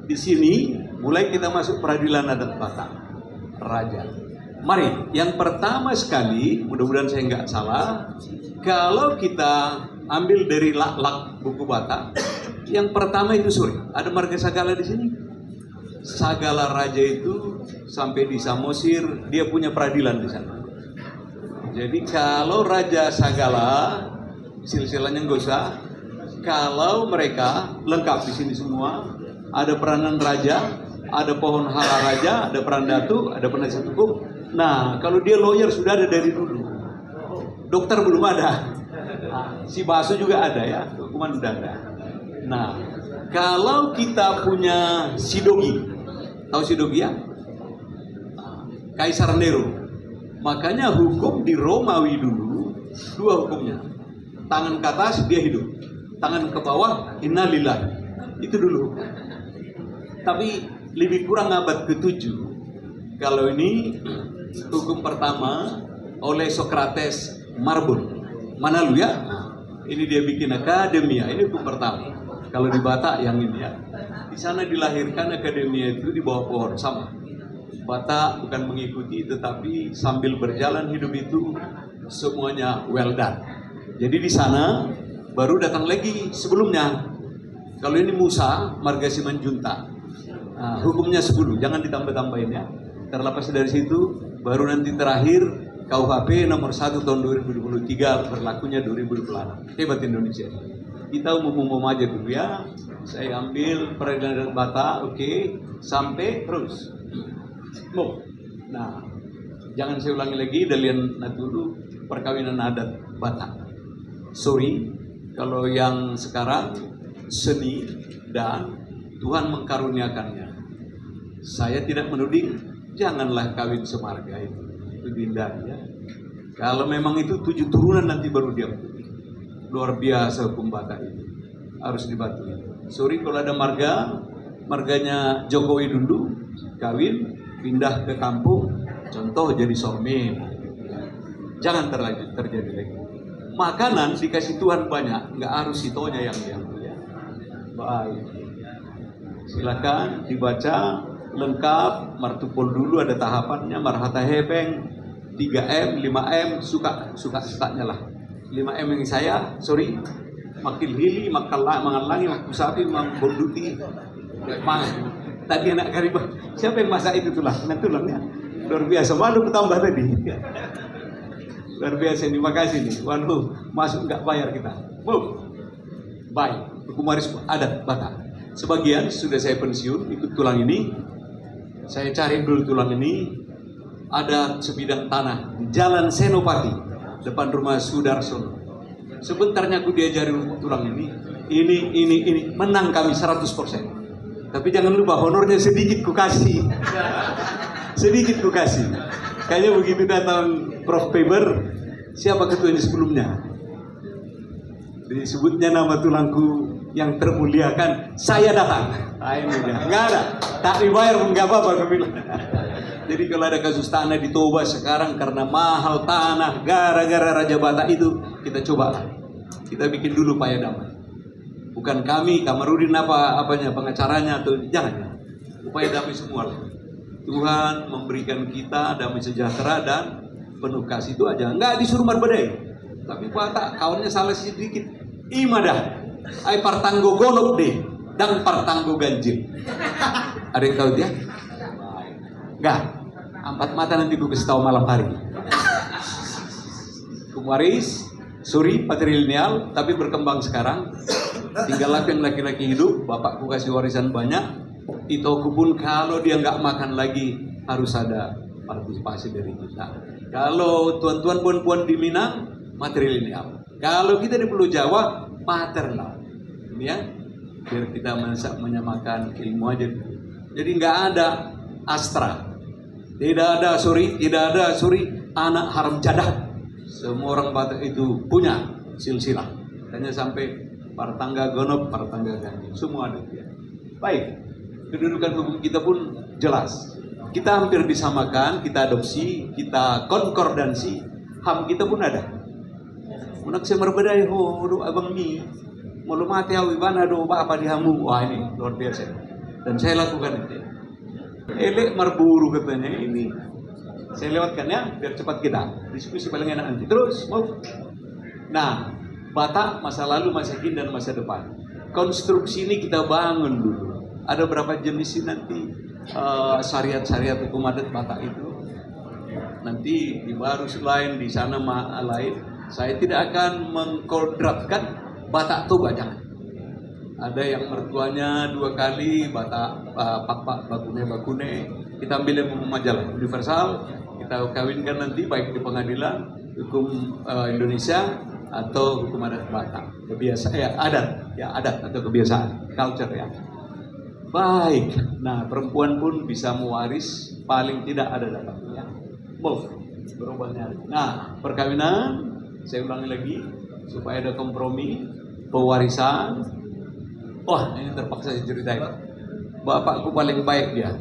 di sini mulai kita masuk peradilan adat Batak, Raja. Mari, yang pertama sekali, mudah-mudahan saya nggak salah, kalau kita ambil dari lak-lak buku Batak, yang pertama itu ada marga Sagala di sini. Sagala Raja itu sampai di Samosir, dia punya peradilan di sana. Jadi kalau Raja Sagala, silsilahnya nggak usah. Kalau mereka lengkap di sini semua, ada peranan raja, ada pohon hala raja, ada peran datu, ada penasihat hukum. Nah, kalau dia lawyer sudah ada dari dulu. Dokter belum ada. Nah, si Baso juga ada ya, hukuman sudah ada. Nah, kalau kita punya Sidogi, tahu Sidogi ya? Kaisar Nero. Makanya hukum di Romawi dulu 2 hukumnya. Tangan ke atas dia hidup. Tangan ke bawah, innalillah. Itu dulu. Tapi lebih kurang abad ke-7. Kalau ini hukum pertama oleh Socrates Marbun. Mana lu ya? Ini dia bikin akademia. Ini hukum pertama. Kalau di Batak yang ini ya. Di sana dilahirkan akademia itu di bawah pohon sama. Batak bukan mengikuti, tetapi sambil berjalan hidup itu semuanya well done. Jadi di sana baru datang lagi sebelumnya. Kalau ini Musa, marga Simanjuntak. Nah, hukumnya 10, jangan ditambah-tambahin ya. Terlepas dari situ, baru nanti terakhir KUHP nomor 1 tahun 2023, berlakunya 2026. Hebat Indonesia. Kita umum-umum aja dulu ya. Saya ambil peradilan Batak, oke, sampai terus. Nah, jangan saya ulangi lagi dalian dulu perkawinan adat Batak. Sorry, kalau yang sekarang seni dan Tuhan mengkaruniakannya. Saya tidak menuding, janganlah kawin semarga itu. itu dihindari ya. Kalau memang itu 7 turunan nanti baru dia putih. Luar biasa hukum Batak itu. Harus dibantu. Sorry kalau ada marganya Jokowi dulu kawin pindah ke kampung, contoh jadi sormin. Jangan terjadi lagi. Makanan dikasih Tuhan banyak, nggak harus itonya yang ya. Baik. Silakan dibaca lengkap, martupol dulu ada tahapannya, marhata hepeng, 3M, 5M, suka-sukanya lah. 5M yang saya, sorry, makin hili, mangalangi, makusapi, mambonduti. Tadi anak karibah, siapa yang masak itu tulangnya? Luar biasa, waduh bertambah tadi. Luar biasa, terima kasih nih. Waduh, masuk nggak bayar kita. Baik, hukum waris adat Batak. Sebagian sudah saya pensiun, ikut tulang ini. Saya cari dulu tulang ini. Ada sebidang tanah di Jalan Senopati, depan rumah Sudarsono. Sebentarnya aku diajari tulang ini. Ini menang kami 100%. Tapi jangan lupa honornya sedikit ku kasih. Sedikit ku kasih. Kayaknya begitu datang Prof. Faber, siapa ketuanya sebelumnya? Disebutnya nama tulangku yang termuliakan, saya datang. Ini dia. Enggak ada. Tak dibayar pun enggak apa-apa aku bilang. Jadi kalau ada kasus tanah di Toba sekarang karena mahal tanah gara-gara Raja Batak itu, kita coba. Kita bikin dulu upaya damai. Bukan kami, Kamarudin apanya pengacaranya atau jangan. Upaya damai semua. Tuhan memberikan kita damai sejahtera dan penuh kasih itu aja. Enggak disuruh marbedai. Tapi Batak kawannya salah sedikit. Imadah. Ai partanggo gonok deh. Dan partanggo ganjil. Ada yang tahu dia? Enggak. 4 mata nanti gue kasih tahu malam hari. Waris, suri patrilineal, tapi berkembang sekarang. Tinggal yang laki-laki hidup, bapakku kasih warisan banyak. Itu aku pun kalau dia nggak makan lagi harus ada partisipasi dari kita. Kalau tuan-tuan puan-puan di Minang, matrilineal. Kalau kita di Pulau Jawa, paternal. Ya, biar kita menyamakan ilmu aja. Jadi nggak ada astra, tidak ada suri, anak haram jadah. Semua orang Batak itu punya silsilah. Hanya sampai partangga gonop, partangga ganjil, semua ada. Baik, kedudukan hukum kita pun jelas. Kita hampir disamakan, kita adopsi, kita konkordansi, HAM kita pun ada. Unak saya berbeda, abang ni, mau mati awiban ada apa di hamu, wah ini luar biasa. Dan saya lakukan itu. Elek marburu katanya ini. Saya lewatkan ya, biar cepat kita diskusi paling enak nanti. Terus, mau. Nah, Batak masa lalu, masa kini dan masa depan. Konstruksi ini kita bangun dulu. Ada berapa jenis sih nanti syariat-syariat hukum adat Batak itu? Nanti di baru lain, di sana lain. Saya tidak akan mengkodratkan Batak Toba, jangan. Ada yang mertuanya 2 kali Batak Pak Bakune. Kita ambil yang majalah universal, kita kawinkan nanti baik di pengadilan hukum Indonesia atau hukum adat Batak, kebiasaan adat atau kebiasaan culture ya. Baik, nah perempuan pun bisa mewaris, paling tidak ada dapatnya. Berubahnya. Nah perkawinan, saya ulangi lagi supaya ada kompromi pewarisan. Wah ini terpaksa saya ceritain. Bapakku paling baik dia.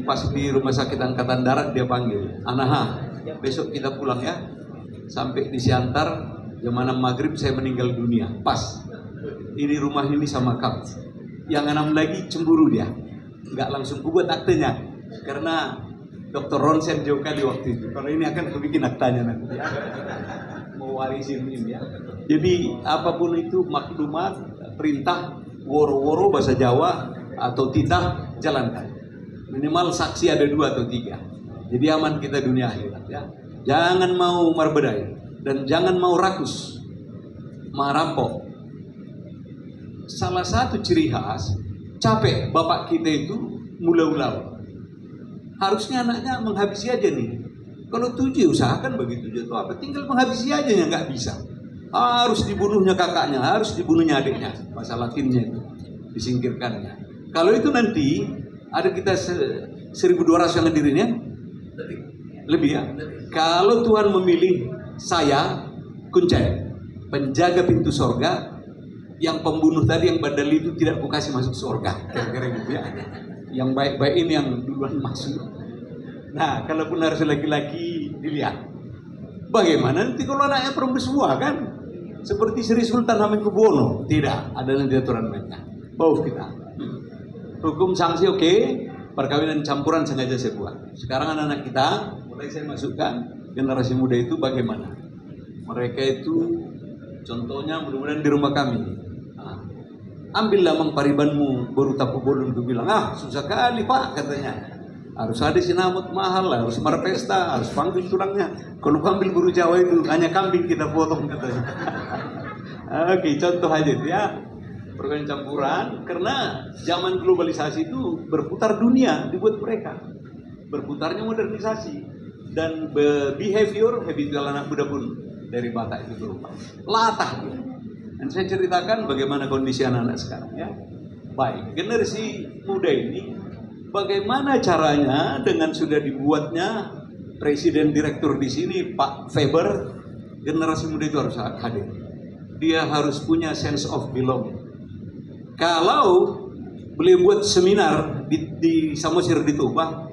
Pas di rumah sakit angkatan darat dia panggil, Anaha, besok kita pulang ya. Sampai di Siantar. Jam 6 maghrib saya meninggal dunia. Pas. Ini rumah ini sama kamu. Yang 6 lagi cemburu dia. Nggak langsung buat aktenya. Karena Dr. Ronsen jauh kali waktu itu. Kalau ini akan bikin aktanya nanti. Ya. Mau warisin ini ya. Jadi apapun itu maklumat, perintah, woro-woro bahasa Jawa atau titah, jalankan. Minimal saksi ada 2 atau 3. Jadi aman kita dunia akhirat ya. Jangan mau marbedai. Dan jangan mau rakus, merampok. Salah satu ciri khas, capek bapak kita itu mula-ulau. Harusnya anaknya menghabisi aja nih. Kalau 7 usahakan begitu itu apa? Tinggal menghabisi aja ya nggak bisa. Harus dibunuhnya kakaknya, harus dibunuhnya adiknya. Masalah timnya itu disingkirkannya. Kalau itu nanti ada kita 1.200 yang hadirin ya. Lebih ya. Kalau Tuhan memilih saya, Kuncai, penjaga pintu sorga, yang pembunuh tadi yang badal itu tidak kukasih masuk sorga, kira-kira gitu ya. Yang baik-baik ini yang duluan masuk. Nah, kalaupun harus laki-laki dilihat. Bagaimana nanti kalau anaknya perempuan semua kan? Seperti Sri Sultan Hamengkubuwono. Tidak, ada nanti aturan mainnya. Bawa kita. Hukum sanksi oke, perkawinan campuran sengaja saya buat. Sekarang anak-anak kita, mulai saya masukkan, generasi muda itu bagaimana? Mereka itu, contohnya mudah-mudahan di rumah kami. Nah, ambillah mang paribanmu, baru tapu bolon. Aku bilang, susah kali pak katanya. Harus ada sinamut mahal, harus marpesta, harus panggil tulangnya. Kalau ambil buru Jawa itu, hanya kambing kita potong katanya. Oke, contoh aja itu ya. Perkawinan campuran, karena zaman globalisasi itu berputar dunia dibuat mereka. Berputarnya modernisasi. Dan habitual anak muda pun dari Batak itu berubah. Latah dia. Dan saya ceritakan bagaimana kondisi anak-anak sekarang ya. Baik, generasi muda ini bagaimana caranya dengan sudah dibuatnya presiden direktur di sini Pak Faber, generasi muda itu harus hadir. Dia harus punya sense of belonging. Kalau beliau buat seminar di Samosir di Tuban,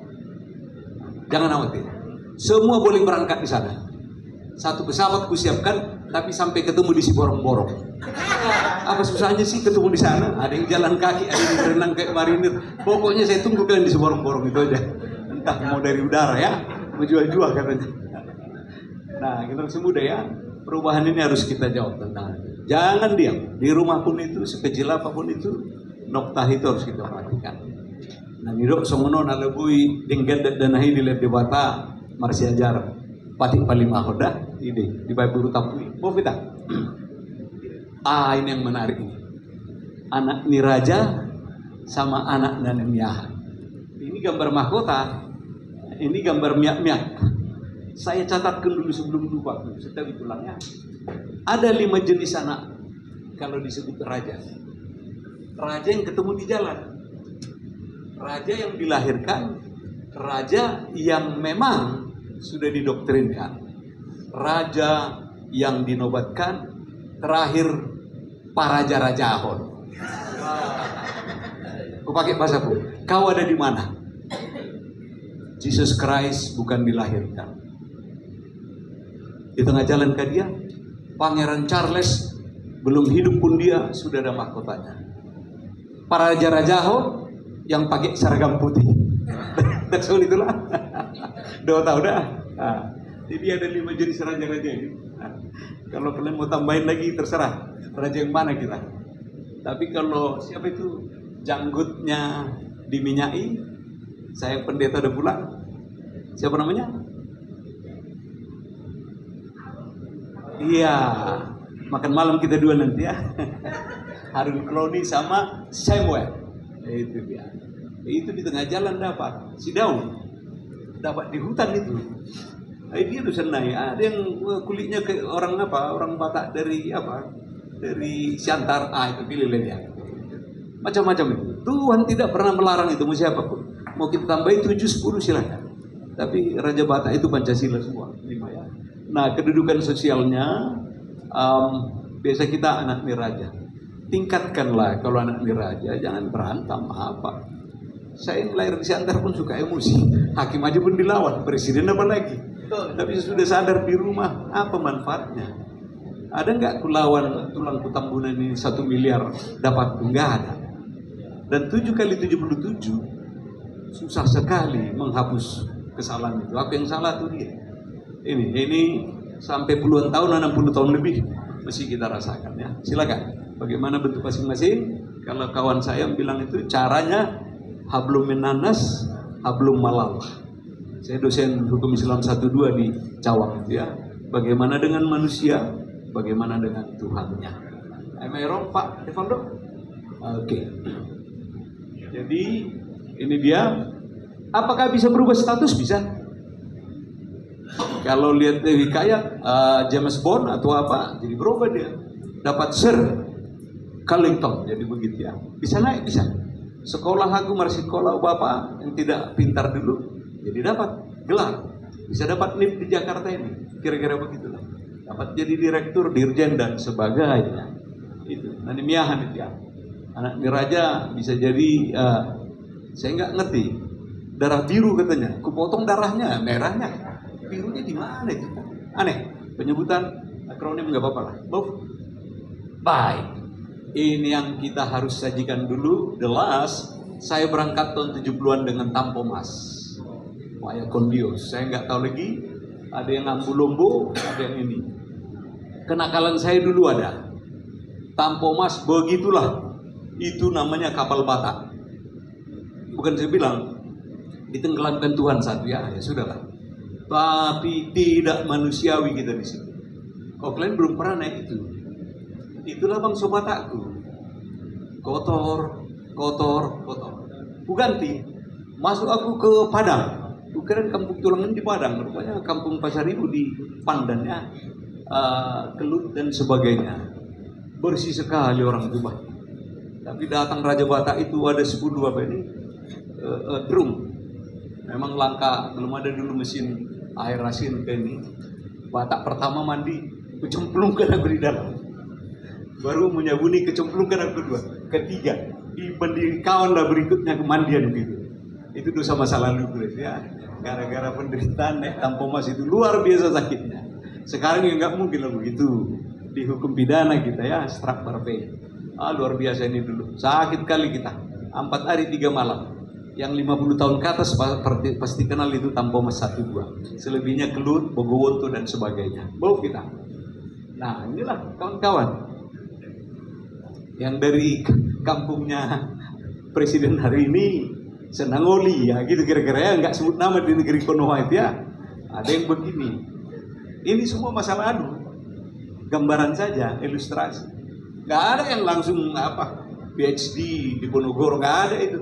jangan khawatir. Semua boleh berangkat di sana. Satu pesawat kusiapkan, tapi sampai ketemu di Siborong-borong. Apa susahnya sih ketemu di sana? Ada yang jalan kaki, ada yang berenang kayak marinir. Pokoknya saya tunggu kalian di Siborong-borong itu aja. Entah mau dari udara ya, mau jual-jual katanya. Nah, generasi muda ya, perubahan ini harus kita jawab tentang. Jangan diam. Di rumah pun itu, sekecil apapun itu, noktah itu harus kita perhatikan. Nah, nidok songono nalebui dengget dan danahi dilihat di bata marsi ajar patik paling mahoda ide di bayi buru tapui. Mau kita? Ini yang menarik ini. Anak Niraja sama anak Nanemiahan. Ini gambar mahkota. Ini gambar miak-miak. Saya catatkan dulu sebelum lupa. Setelah tulangnya. Ada 5 jenis anak kalau disebut raja. Raja yang ketemu di jalan. Raja yang dilahirkan. Raja yang memang sudah didoktrinkan. Raja yang dinobatkan. Terakhir para raja ahon. Aku pakai bahasa pun. Kau ada di mana? Jesus Christ bukan dilahirkan. Di tengah jalan ke dia, Pangeran Charles belum hidup pun dia sudah ada mahkotanya. Para raja ahon yang pakai seragam putih. That's all itulah. Udah tahu dah. Jadi ada 5 jenis raja-raja ini. Kalau kalian mau tambahin lagi terserah. Raja yang mana kita. Tapi kalau siapa itu janggutnya diminyai, saya pendeta udah pulang. Siapa namanya? Iya, makan malam kita dua nanti ya. Harun Kloni sama Samuel. Itu dia. Itu di tengah jalan dapat. Si Daud dapat di hutan itu. Dia tuh senang. Ada yang kulitnya ke orang apa? Orang Batak dari apa? Dari Siantar. Itu pilih dia. Macam-macam itu. Tuhan tidak pernah melarang itu mau siapapun. Mau kita tambahin 7-10 silakan. Tapi Raja Batak itu Pancasila semua. 5 ya. Nah, kedudukan sosialnya biasa kita anak niraja. Tingkatkanlah kalau anak niraja, jangan berantem apa. Saya yang lahir di Siantar pun suka emosi. Hakim aja pun dilawan, presiden apa lagi. Tapi sudah sadar di rumah, apa manfaatnya? Ada nggak kulawan tulang kutambunan ini 1 miliar dapat? Nggak ada. Dan 7 kali 77 susah sekali menghapus kesalahan itu. Apa yang salah tuh dia? Ini sampai puluhan tahun, 60 tahun lebih mesti kita rasakan ya. Silakan. Bagaimana bentuk masing-masing? Kalau kawan saya bilang itu caranya hablum minanas, hablum malalah. Saya dosen hukum Islam 1-2 di Cawang itu ya. Bagaimana dengan manusia? Bagaimana dengan Tuhannya? Am I wrong, Pak Devando? Oke. Jadi ini dia. Apakah bisa berubah status? Bisa. Kalau lihat hikayat James Bond atau apa, jadi berubah dia. Dapat Sir Carlington, jadi begitu ya. Bisa naik, bisa. Sekolah aku sekolah bapak yang tidak pintar dulu, jadi dapat gelar. bisa dapat lift di Jakarta ini, kira-kira begitulah. Dapat jadi direktur, dirjen dan sebagainya. Itu nanti miahan itu ya. Anak diraja bisa jadi saya nggak ngerti. Darah biru katanya, kupotong darahnya, merahnya, birunya di mana itu? Aneh. Penyebutan akronim nggak apa-apa lah. Baik. Ini yang kita harus sajikan dulu. The last, saya berangkat tahun 70-an dengan Tampomas. Waya Kondios. Saya nggak tahu lagi. Ada yang Ambulombo, ada yang ini. Kenakalan saya dulu ada. Tampomas begitulah. Itu namanya kapal Batak. Bukan saya bilang ditenggelamkan Tuhan satu ya sudahlah. Tapi tidak manusiawi kita di sini. Kok kalian belum pernah naik itu? Itulah bangsa Batakku. Kotor. Ku ganti. Masuk aku ke Padang. Kukira kampung tulangan di Padang. Rupanya kampung Pasar Ibu di Pandan ya. Kelut dan sebagainya. Bersih sekali orang itu bah. Tapi datang Raja Batak itu ada 10 apa ini? Drum. Memang langka, belum ada dulu mesin air asin kayak ini. Batak pertama mandi, kecemplungkan aku di dalam. Baru menyabuni, kecemplungkan aku kedua. Ketiga, dibanding kawan lah berikutnya kemandian gitu. Itu dosa masa lalu ya. Gara-gara penderitaan Tampomas itu luar biasa sakitnya. Sekarang ya nggak mungkin lah begitu. Dihukum pidana kita ya, strap barpe. Luar biasa ini dulu. Sakit kali kita. 4 hari 3 malam. Yang 50 tahun ke atas pasti kenal itu Tampomas 1-2. Selebihnya Kelut, Bogowonto dan sebagainya. Bau kita. Nah inilah kawan-kawan. Yang dari kampungnya presiden hari ini Senangoli ya gitu kira-kira ya. Nggak sebut nama di negeri Konoha itu ya. Ada yang begini. Ini semua masa lalu. Gambaran saja, ilustrasi. Nggak ada yang langsung PhD di Ponorogo, nggak ada itu.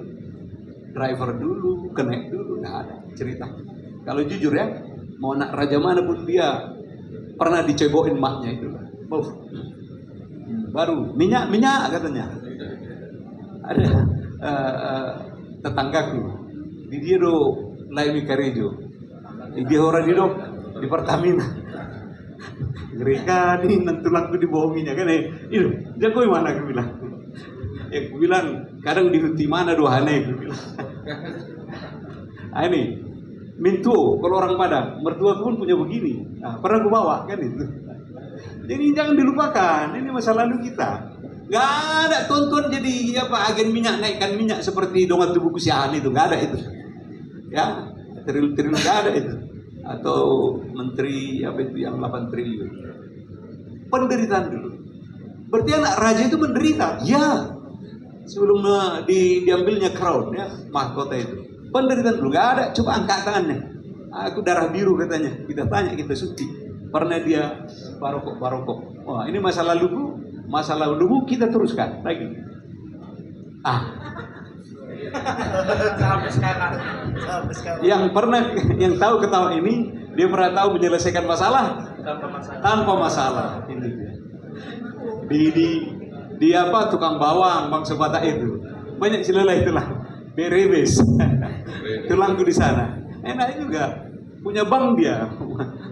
Driver dulu, connect dulu, nggak ada cerita. Kalau jujur ya, mau anak raja mana pun dia pernah dicebokin maknya itu. Baru minyak katanya. Ada tetanggaku, di dia do Laimi Karejo, di dia orang di di Pertamina. Mereka nih nentulangku dibohonginya kan itu dia kau mana aku bilang. Aku bilang kadang di huti mana dohane aku bilang. Ini mintu kalau orang Padang mertua pun punya begini. Pernah aku bawa kan itu. Jadi jangan dilupakan, ini masa lalu kita. Gak ada tonton jadi agen minyak naikkan minyak seperti dongan tubuh kusiahan itu, gak ada itu. Ya, triliun gak ada itu. Atau menteri itu yang 8 triliun. Penderitaan dulu. Berarti anak raja itu menderita. Ya. Sebelum diambilnya crown ya, mahkota itu. Penderitaan dulu gak ada, coba angkat tangannya. Aku darah biru katanya. Kita tanya, kita suci. Pernah dia barokok. Wah, ini masa lalumu kita teruskan lagi. Sampai sekarang. Yang tahu ketawa ini, dia pernah tahu menyelesaikan masalah tanpa masalah. Ini dia. Di tukang bawang bangsa Batak itu banyak silela itulah berebes. Tulangku di sana. Enak juga. Punya bank dia,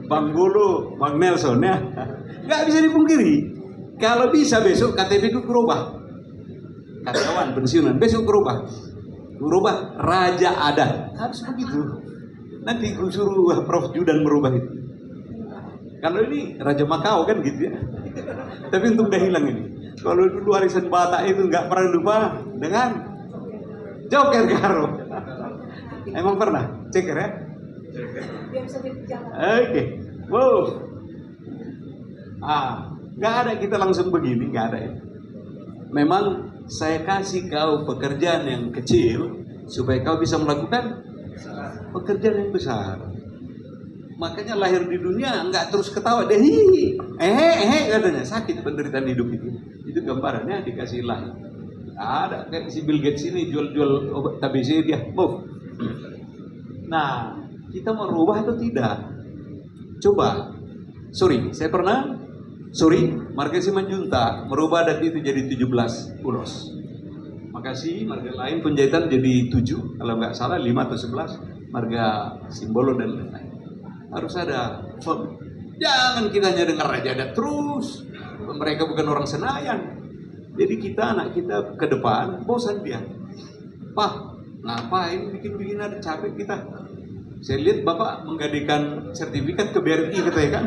Bang Golo, Bang Nelson ya. Nggak bisa dipungkiri. Kalau bisa besok KTP ku berubah. Karyawan pensiunan besok berubah. Raja adat. Harus begitu. Nanti ku suruh Prof Judan merubah itu. Kalau ini Raja Makau kan gitu ya. Tapi untuk udah hilang ini. Kalau dulu warisan Batak itu nggak pernah lupa dengan Joker Garo. Emang pernah? Ceker ya? Oke. Wow. Nggak ada kita langsung begini, nggak ada ya. Memang saya kasih kau pekerjaan yang kecil supaya kau bisa melakukan pekerjaan yang besar. Makanya lahir di dunia nggak terus ketawa deh, katanya sakit penderitaan hidup itu. Itu gambarannya dikasih lahir. Ada kayak si Bill Gates ini jual-jual obat TBC dia, Nah, kita mau rubah atau tidak? Coba. Marga Simanjuntak merubah adat itu jadi 17 ulos. Makasih, marga lain penjahitan jadi 7, kalau nggak salah 5 atau 11, marga Simbolo dan lain-lain. harus ada firm. Jangan kita hanya dengar aja ada terus. Mereka bukan orang Senayan. Jadi kita, anak kita ke depan, bosan dia. Pak, ngapain bikin-bikin ada capek kita. Saya lihat Bapak menggadaikan sertifikat ke BRI katanya kan.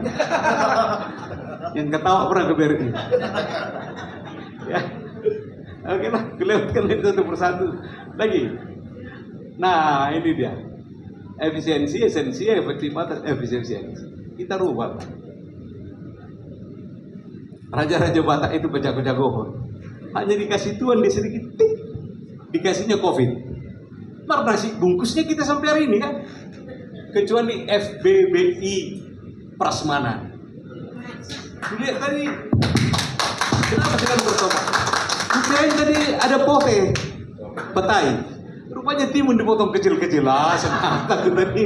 Yang ketawa pernah ke BRI. Ya. Oke lah, kelewatkan itu satu persatu. Lagi. Nah, ini dia. Efisiensi, esensi, efektivitas, efisiensi. Kita rubah. Raja-raja Batak itu berjago-jago. Hanya dikasih Tuhan di sedikit, tik, dikasihnya COVID. Mar nasi bungkusnya kita sampai hari ini kan. Kecuali FBBI Prasmanan. Lihat tadi, kenapa kita bertobat? Kirain tadi ada pote, petai. Rupanya timun dipotong kecil-kecil lah. Senang tadi.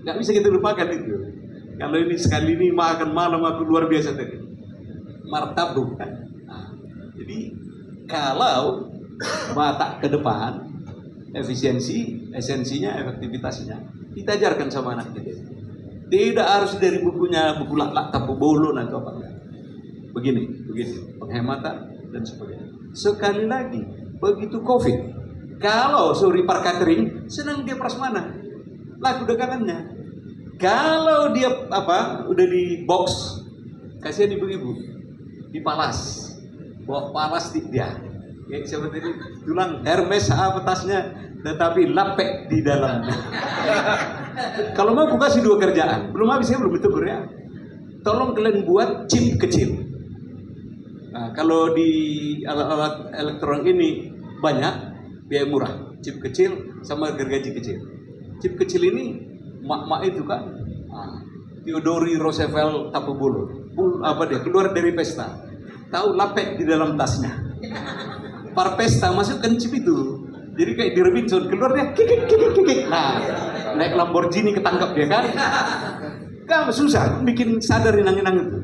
Nggak bisa kita lupakan itu. Kalau ini sekali ini makan malam aku luar biasa tadi. Martabak kan. Nah, jadi kalau Batak ke depan, efisiensi, esensinya, efektivitasnya, kita ajarkan sama anak kita. Tidak harus dari bukunya, buku lak-lak tapu bolon atau apa. Begini, penghematan dan sebagainya. Sekali lagi, begitu COVID, kalau sorry par catering, senang dia prasmanan, laku dagangannya. Kalau dia udah di box, kasihan ibu-ibu, dipalas, bawa palas dia. Kayak seperti ini, tulang Hermes apa tasnya, tetapi lapek di dalamnya. Kalau mau aku kasih 2 kerjaan, belum habis saya belum ditegur ya. Tolong kalian buat chip kecil. Nah, kalau di alat-alat elektronik ini banyak, biaya murah. Chip kecil sama gergaji kecil. Chip kecil ini mak-mak itu kan, Theodore Roosevelt Tapubulu, keluar dari pesta, tahu lapek di dalam tasnya. Par pesta masukkan chip itu, jadi kayak di Robinson keluar dia kikik. Nah, naik Lamborghini ketangkap dia kan. Kan susah bikin sadar inang-inang itu.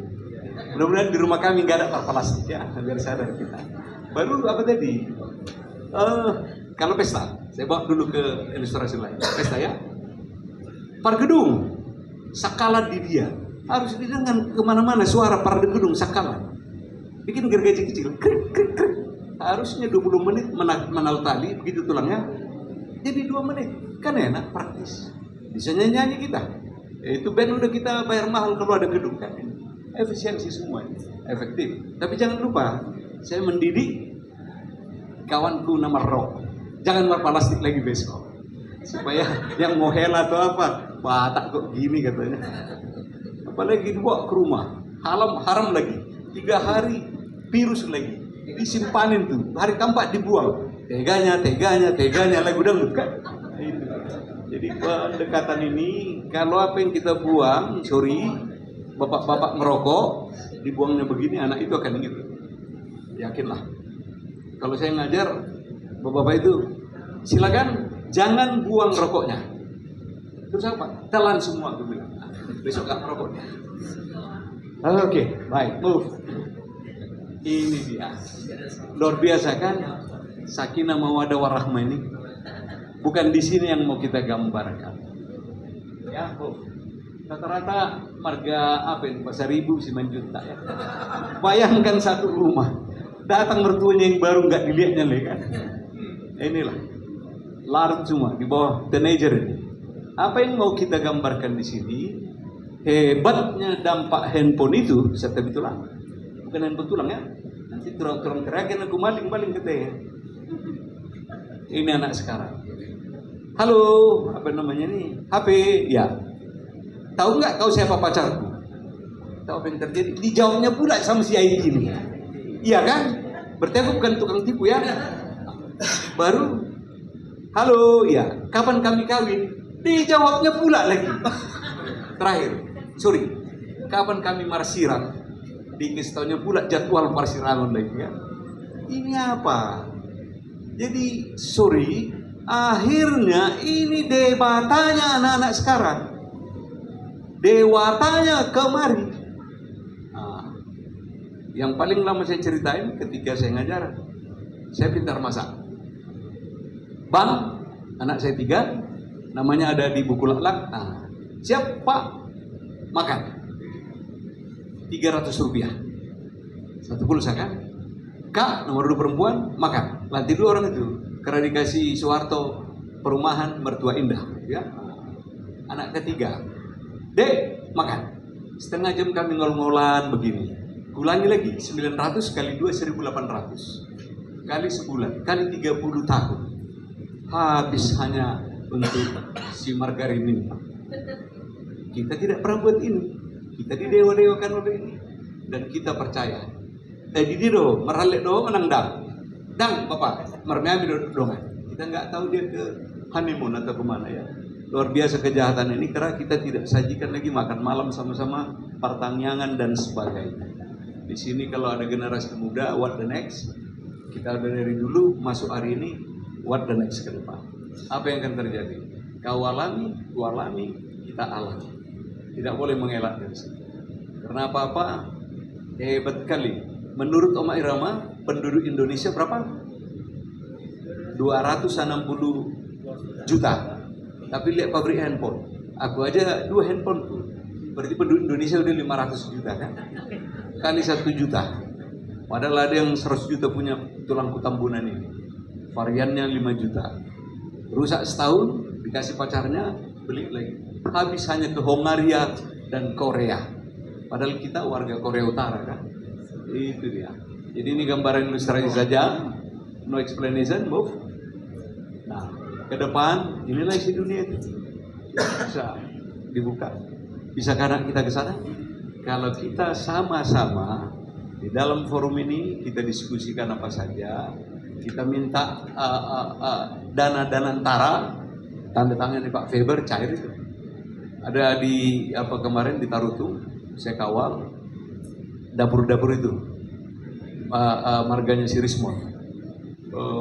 Mudah-mudahan di rumah kami nggak ada par plastik ya, biar sadar kita. Baru apa tadi? Kalau pesta, saya bawa dulu ke ilustrasi lain. Pesta ya. Par gedung, sakala di dia. Harus didengar kemana-mana suara par gedung sakala. Bikin gergaji kecil, krik krik krik. Harusnya 20 menit menal tali, begitu tulangnya. Jadi 2 menit, kan enak, praktis. Bisa nyanyi kita. Itu band udah kita bayar mahal kalau ada gedung kan. Efisiensi semua, efektif. Tapi jangan lupa, saya mendidik kawanku nama Rock. Jangan plastik lagi besok. Supaya yang mau hela atau apa, Batak kok gini katanya. Apalagi dibawa ke rumah, haram lagi. 3 hari virus lagi, disimpanin tuh. Hari keempat dibuang. Teganya lagu dangdut kan. Itu. Jadi pendekatan ini, kalau apa yang kita buang, bapak-bapak merokok, dibuangnya begini, anak itu akan ingat. Yakinlah. Kalau saya ngajar, bapak-bapak itu, silakan jangan buang rokoknya. Terus apa? Telan semua, aku bilang. Besok gak merokoknya. Oke, baik, move. Ini dia. Luar biasa kan? Sakinah mawaddah warahmah ini. Bukan di sini yang mau kita gambarkan. Ya, rata-rata marga apa ini? Pasar Ibu Simanjuntak ya. Bayangkan satu rumah, datang mertuanya yang baru nggak dilihatnya lagi kan. Inilah larut semua di bawah teenager ini. Apa yang mau kita gambarkan di sini? Hebatnya dampak handphone itu, serta tulang. Bukan handphone tulang ya. Nanti turang-turang terakhir aku maling-maling ke teh. Ini anak sekarang. Halo, apa namanya nih? HP, ya. Tahu nggak kau siapa pacarku? Tahu apa yang terjadi? Dijawabnya pula sama si IT ini. Iya kan? Berarti aku bukan tukang tipu ya. Baru, halo, ya. Kapan kami kawin? Dijawabnya pula lagi. Terakhir, sorry. Kapan kami marsiran? Dikasih taunya pula jadwal marsirangan lagi ya. Ini apa? Jadi, sorry. Akhirnya ini debatanya anak-anak sekarang. Dewatanya kemari. Nah, yang paling lama saya ceritain ketika saya ngajar, saya pintar masak. Bang, anak saya 3, namanya ada di buku lak-lak. Nah, Siap Pak? Makan. 300 rupiah. Satu pulsa kan? Kak, nomor 2 perempuan, makan. Lantai 2 orang itu. Karena dikasih Soeharto perumahan mertua indah. Ya. Anak ketiga. Dek, makan. Setengah jam kami ngol-ngolan begini. Ulangi lagi, 900 kali 2, 1800. Kali sebulan, kali 30 tahun. Habis hanya untuk si margarin ini. Kita tidak pernah buat ini. Kita didewa-dewakan oleh ini. Dan kita percaya. Di do, meralik do, menang dang. Dang, Bapak, mermiami dongan. Kita nggak tahu dia ke honeymoon atau kemana ya. Luar biasa kejahatan ini karena kita tidak sajikan lagi makan malam sama-sama, pertangyangan dan sebagainya. Di sini kalau ada generasi muda, what the next? Kita udah dari dulu masuk hari ini, what the next ke depan? Apa yang akan terjadi? Kau alami, kita alami. Tidak boleh mengelak dari sini. Karena apa-apa hebat kali. Menurut Oma Irama, penduduk Indonesia berapa? 260 juta. Tapi lihat pabrik handphone. Aku aja 2 handphone tuh. Berarti penduduk Indonesia udah 500 juta kan? Kali 1 juta. Padahal ada yang 100 juta punya tulang kutambunan ini. Variannya 5 juta. Rusak setahun, dikasih pacarnya, beli lagi. Habis hanya ke Hongaria dan Korea. Padahal kita warga Korea Utara kan? Itu dia. Jadi ini gambaran ilustrasi saja. No explanation, move. Nah, ke depan inilah isi dunia itu. Bisa dibuka. Bisa karena kita ke sana? Kalau kita sama-sama di dalam forum ini kita diskusikan apa saja, kita minta dana-dana antara, tanda tangan di Pak Faber cair itu. Ada di kemarin di Tarutung, saya kawal dapur-dapur itu, marganya si Rismon.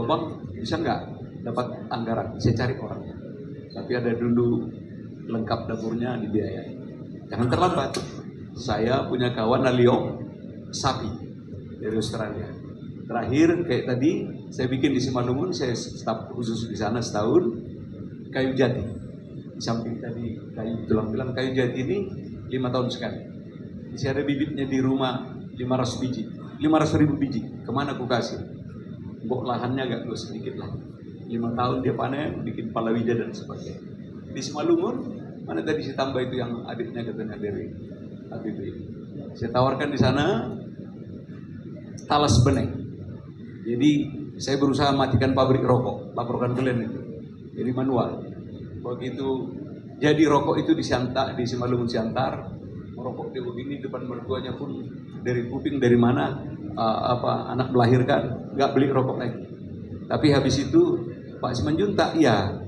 Bang, bisa nggak dapat anggaran? Saya cari orangnya. Tapi ada dulu lengkap dapurnya dibiayai. Jangan terlambat. Saya punya kawan Aliong sapi dari Australia. Terakhir kayak tadi saya bikin di Simalungun, saya staf khusus di sana setahun, kayu jati. Di samping tadi kayu tulang-tulang kayu jati ini 5 tahun sekali. Masih ada bibitnya di rumah 500 biji, 500.000 biji. Kemana aku kasih? Bok lahannya agak luas sedikit lah. 5 tahun dia panen, bikin palawija dan sebagainya. Di Simalungun, mana tadi si tambah itu yang adiknya katanya dari ABB. Saya tawarkan di sana talas benek. Jadi saya berusaha matikan pabrik rokok, laporkan kalian itu. Jadi manual. Begitu jadi rokok itu di Simalungun Siantar, merokok dia begini depan mertuanya pun dari kuping dari mana anak melahirkan nggak beli rokok lagi. Tapi habis itu Pak Simanjuntak ya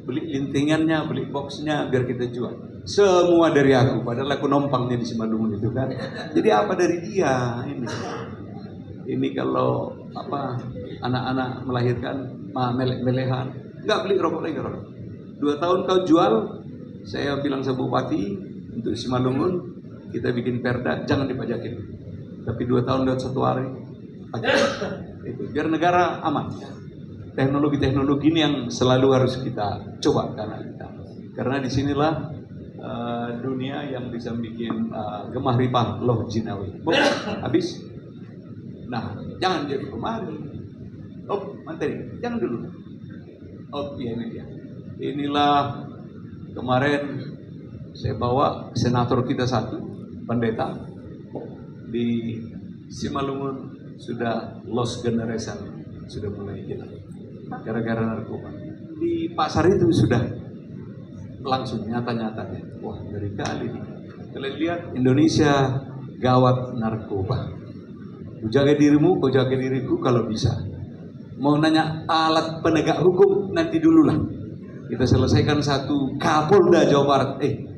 beli lintingannya, beli boxnya biar kita jual. Semua dari aku, padahal aku nompangnya di Simalungun itu kan. Jadi apa dari dia ini? Ini kalau anak-anak melahirkan melek-melehan, nggak beli rokok lagi rokok. 2 tahun kau jual, saya bilang sama Bupati untuk Simalungun kita bikin perda jangan dipajakin. Tapi 2 tahun dan 1 hari pajak. Itu biar negara aman. Teknologi-teknologi ini yang selalu harus kita coba karena disinilah dunia yang bisa bikin gemah ripah loh jinawi. Habis. Nah, jangan jadi pemari. Oh, materi, jangan dulu. Oh, iya ini dia. Inilah kemarin saya bawa senator kita satu, pendeta di Simalungun sudah lost generation, sudah mulai hilang gara-gara narkoba. Di pasar itu sudah langsung nyata-nyatanya. Wah, dari kali ini. Kalian lihat Indonesia gawat narkoba. Kau jaga dirimu, kau jaga diriku kalau bisa. Mau nanya alat penegak hukum nanti dulu lah. Kita selesaikan satu Kapolda Jawa Barat,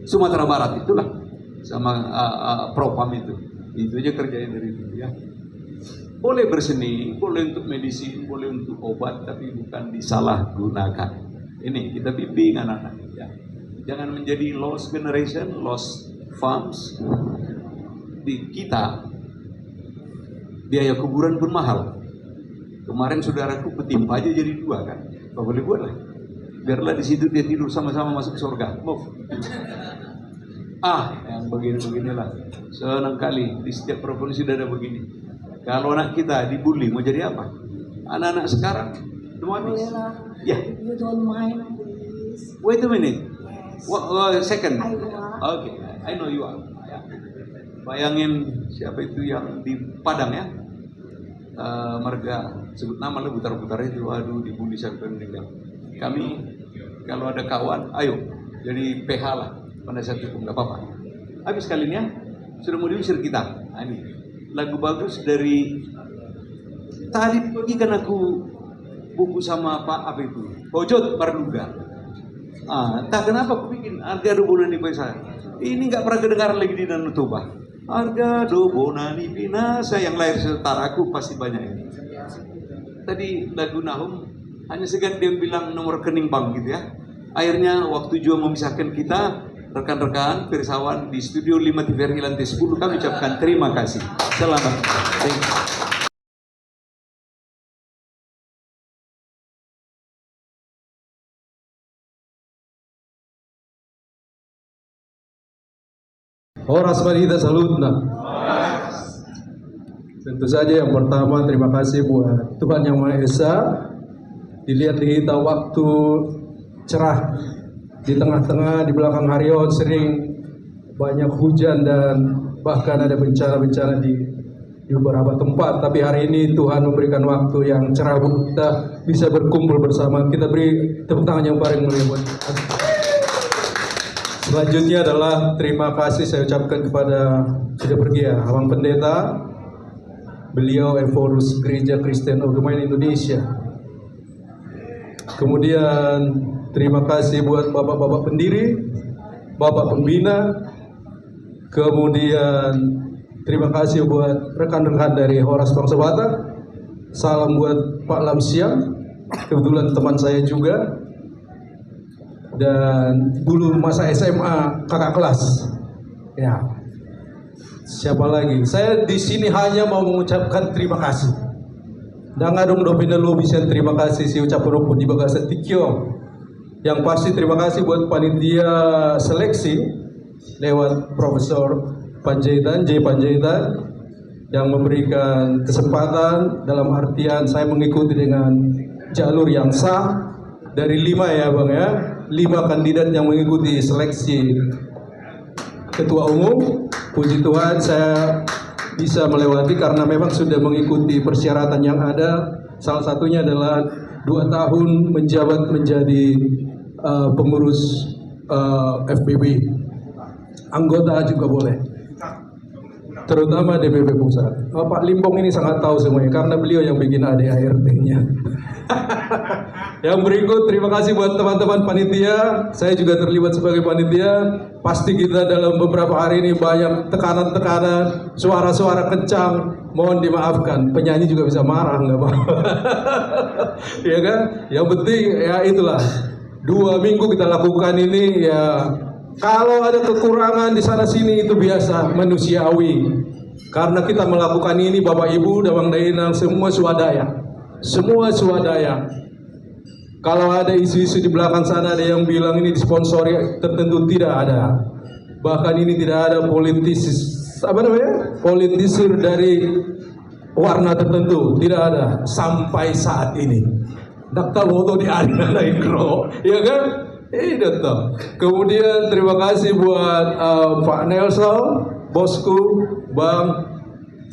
Sumatera Barat itulah sama Propam itu. Itu aja kerjanya dari dulu ya. Boleh berseni, boleh untuk medicine, boleh untuk obat, tapi bukan disalahgunakan. Ini kita bimbing anak-anak ya. Jangan menjadi lost generation, lost farms. Di kita biaya kuburan pun mahal. Kemarin saudaraku petimpa aja jadi 2 kan. Gak boleh buat lah. Biarlah di situ dia tidur sama-sama masuk surga. Move. Yang begini-beginilah. Senang kali di setiap provinsi sudah ada begini. Kalau anak kita dibully mau jadi apa? Anak-anak sekarang semua habis. Ya. You don't mind, please. Wait a minute. Second. I will. Okay, I know you are. Ya. Bayangin siapa itu yang di Padang ya? Marga sebut nama lu putar-putar itu, aduh dibully sampai meninggal. Kami kalau ada kawan, ayo jadi PH lah, penasihat hukum, nggak apa-apa. Habis kali ini ya, sudah mau diusir kita. Nah, ini lagu bagus dari tadi pagi kan aku buku sama Pak apa itu, Pojot Barduga. Tak kenapa aku bikin harga bulan di saya. Ini nggak pernah kedengaran lagi di Danau Toba. Harga bonani binasa yang lahir setara aku pasti banyak ini. Tadi lagu Nahum hanya segan dia bilang nomor rekening bank gitu ya. Akhirnya waktu juga memisahkan kita, rekan-rekan Pirsawan di studio 5 TVRI lantai 10 kami ucapkan terima kasih. Selamat. Thank you. Horas Marita Salutna. Tentu saja yang pertama terima kasih buat Tuhan Yang Maha Esa. Dilihat di kita waktu cerah di tengah-tengah di belakang Haryon sering banyak hujan dan bahkan ada bencana-bencana di beberapa tempat. Tapi hari ini Tuhan memberikan waktu yang cerah untuk kita bisa berkumpul bersama. Kita beri tepuk tangan yang paling mulia buat Tuhan. Selanjutnya adalah terima kasih saya ucapkan kepada sudah pergi ya, Abang Pendeta. Beliau Evorus Gereja Kristen Ogamaan Indonesia. Kemudian terima kasih buat bapak-bapak pendiri, bapak pembina. Kemudian terima kasih buat rekan-rekan dari Horas Bangsa Batak. Salam buat Pak Lamsiang, kebetulan teman saya juga. Dan dulu masa SMA kakak kelas. Ya. Siapa lagi? Saya di sini hanya mau mengucapkan terima kasih. Dan ngadong dopina lo bisa terima kasih si ucapan pun di bagasa tikyo. Yang pasti terima kasih buat panitia seleksi lewat Profesor Panjaitan, J. Panjaitan yang memberikan kesempatan dalam artian saya mengikuti dengan jalur yang sah dari 5 ya Bang ya. 5 kandidat yang mengikuti seleksi ketua umum. Puji Tuhan saya bisa melewati karena memang sudah mengikuti persyaratan yang ada. Salah satunya adalah 2 tahun menjabat menjadi pengurus FBB. Anggota juga boleh, terutama DPP Pusat. Pak Limbong ini sangat tahu semuanya karena beliau yang bikin ADART-nya. Yang berikut terima kasih buat teman-teman panitia. Saya juga terlibat sebagai panitia. Pasti kita dalam beberapa hari ini banyak tekanan-tekanan, suara-suara kencang. Mohon dimaafkan. Penyanyi juga bisa marah nggak apa-apa. Ya kan? Yang penting ya itulah. 2 minggu kita lakukan ini ya. Kalau ada kekurangan di sana sini itu biasa manusiawi. Karena kita melakukan ini Bapak Ibu, Damang Dainang semua swadaya. Semua swadaya. Kalau ada isu-isu di belakang sana ada yang bilang ini disponsori tertentu, tidak ada. Bahkan ini tidak ada politisir dari warna tertentu, tidak ada sampai saat ini. Dakta foto di ada ikro, ya kan? Itu. Kemudian terima kasih buat Pak Nelson, bosku, Bang,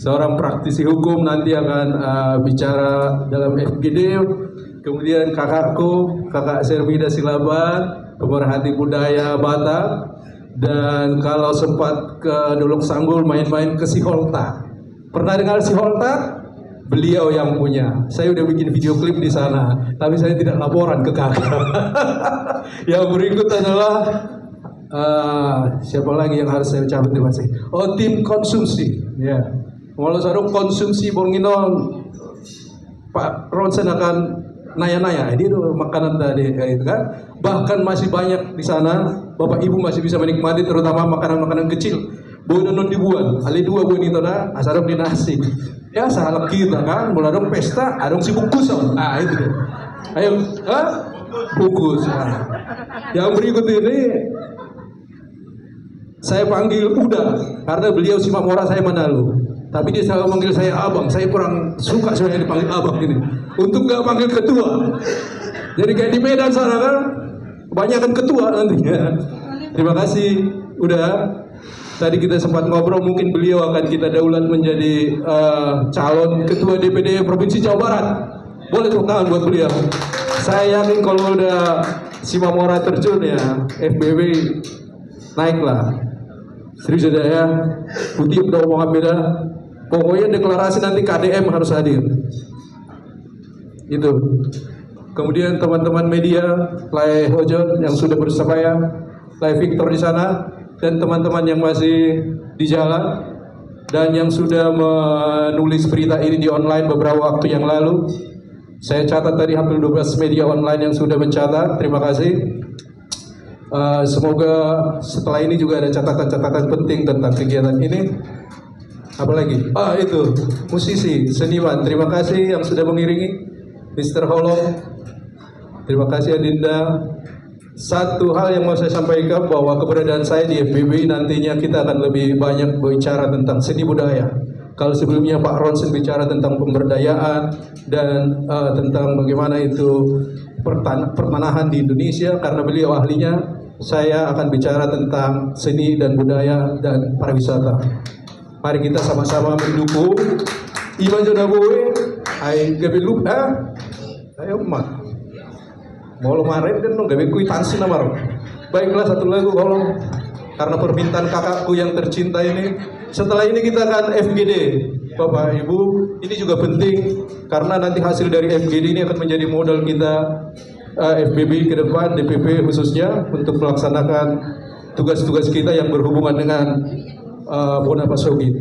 seorang praktisi hukum nanti akan bicara dalam FGD. Kemudian kakakku, kakak Servida Silaban, pemerhati budaya Batak. Dan kalau sempat ke Dolok Sanggul main-main ke Siholta. Pernah dengar Siholta? Beliau yang punya. Saya udah bikin video klip di sana, tapi saya tidak laporan ke kakak. Yang berikut adalah siapa lagi yang harus saya ucapkan terima kasih? Oh, tim konsumsi. Ya. Walau sarung konsumsi bonginon Pak Ronsen akan naya-naya, ini makanan tadi itu kan. Bahkan masih banyak di sana, Bapak Ibu masih bisa menikmati terutama makanan-makanan kecil. Boleh non dibuat, ali 2 buah itu na, asarap di nasi. Ya salah kita kan, mulai dong pesta, adong si bungkusan. Itu deh. Ayo, bungkus. Yang berikut ini saya panggil Uda karena beliau Simak Mora, saya Manado. Tapi dia selalu manggil saya abang. Saya kurang suka sebenarnya dipanggil abang ini. Untuk gak panggil ketua. Jadi kayak di Medan sana kan, kebanyakan ketua nantinya. Terima kasih Uda. Tadi kita sempat ngobrol, mungkin beliau akan kita daulat menjadi calon ketua DPD Provinsi Jawa Barat. Boleh tepuk tangan buat beliau. Saya yakin kalau udah Simak Mora terjun ya, FBB naiklah. Serius aja ya, putih udah omongan beda. Pokoknya deklarasi nanti KDM harus hadir. Itu. Kemudian teman-teman media, Lai Hojo yang sudah bersedia, Lai Victor di sana, dan teman-teman yang masih di jalan dan yang sudah menulis berita ini di online beberapa waktu yang lalu. Saya catat tadi hampir 12 media online yang sudah mencatat. Terima kasih. Semoga setelah ini juga ada catatan-catatan penting tentang kegiatan ini. Apalagi? Itu musisi, seniman. Terima kasih yang sudah mengiringi, Mr. Holong. Terima kasih Adinda. Satu hal yang mau saya sampaikan bahwa keberadaan saya di FBB nantinya kita akan lebih banyak berbicara tentang seni budaya. Kalau sebelumnya Pak Ronsen bicara tentang pemberdayaan dan tentang bagaimana itu pertanahan di Indonesia, karena beliau ahlinya, saya akan bicara tentang seni dan budaya dan pariwisata. Mari kita sama-sama mendukung. Iman Jodaboe, ay gabi lupa, ayo mak. Mau lemarin kan dong, gabi kuitansi nama ro. Baiklah satu lagu kalau karena permintaan kakakku yang tercinta ini. Setelah ini kita akan FGD, Bapak Ibu. Ini juga penting karena nanti hasil dari FGD ini akan menjadi modal kita FBB ke depan, DPP khususnya untuk melaksanakan tugas-tugas kita yang berhubungan dengan Bona Pasogit.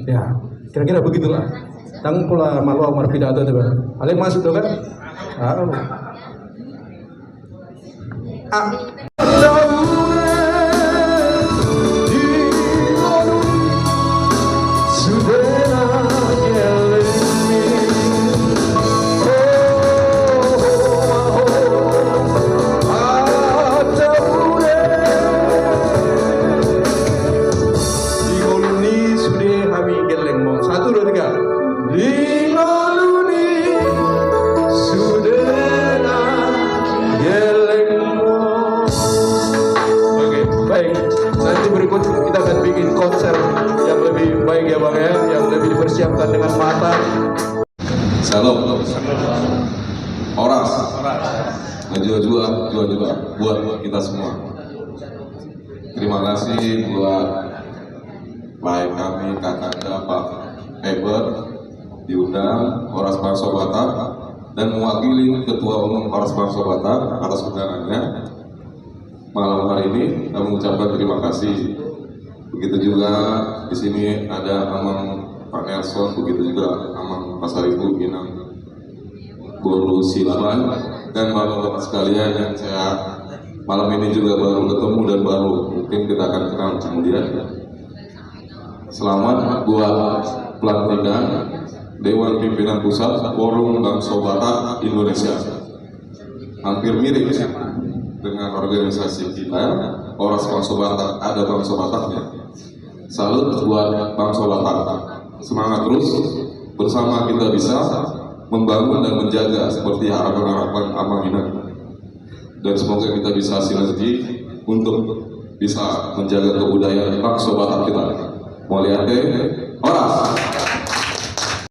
Ya, kira-kira begitulah. Tang pula malu amar pidato tuh, Bang. Ale masuk tuh kan? Dengan mata. Shalom. Oras. Jua buat kita semua. Terima kasih buat baik kami kakak Pak Eber diundang Oras Bangsa Batak dan mewakili Ketua Umum Oras Bangsa Batak atas undangannya malam hari ini. Kami mengucapkan terima kasih. Begitu juga di sini ada Amang Pak Nelson, begitu juga Amang Pasaribu, Ginang Bolu Silvan, dan bapak-bapak sekalian yang saya malam ini juga baru ketemu dan baru mungkin kita akan kenal kemudian. Selamat buat pelantikan Dewan Pimpinan Pusat Forum Bangsa Batak Indonesia. Hampir mirip dengan organisasi kita, Oras Bangsa Batak, ada Bangsa Bataknya. Salut buat Bangsa Batak. Semangat terus, bersama kita bisa membangun dan menjaga seperti harapan-harapan Amang ini. Dan semoga kita bisa sinergi untuk bisa menjaga kebudayaan bangsa Batak kita. Moliate,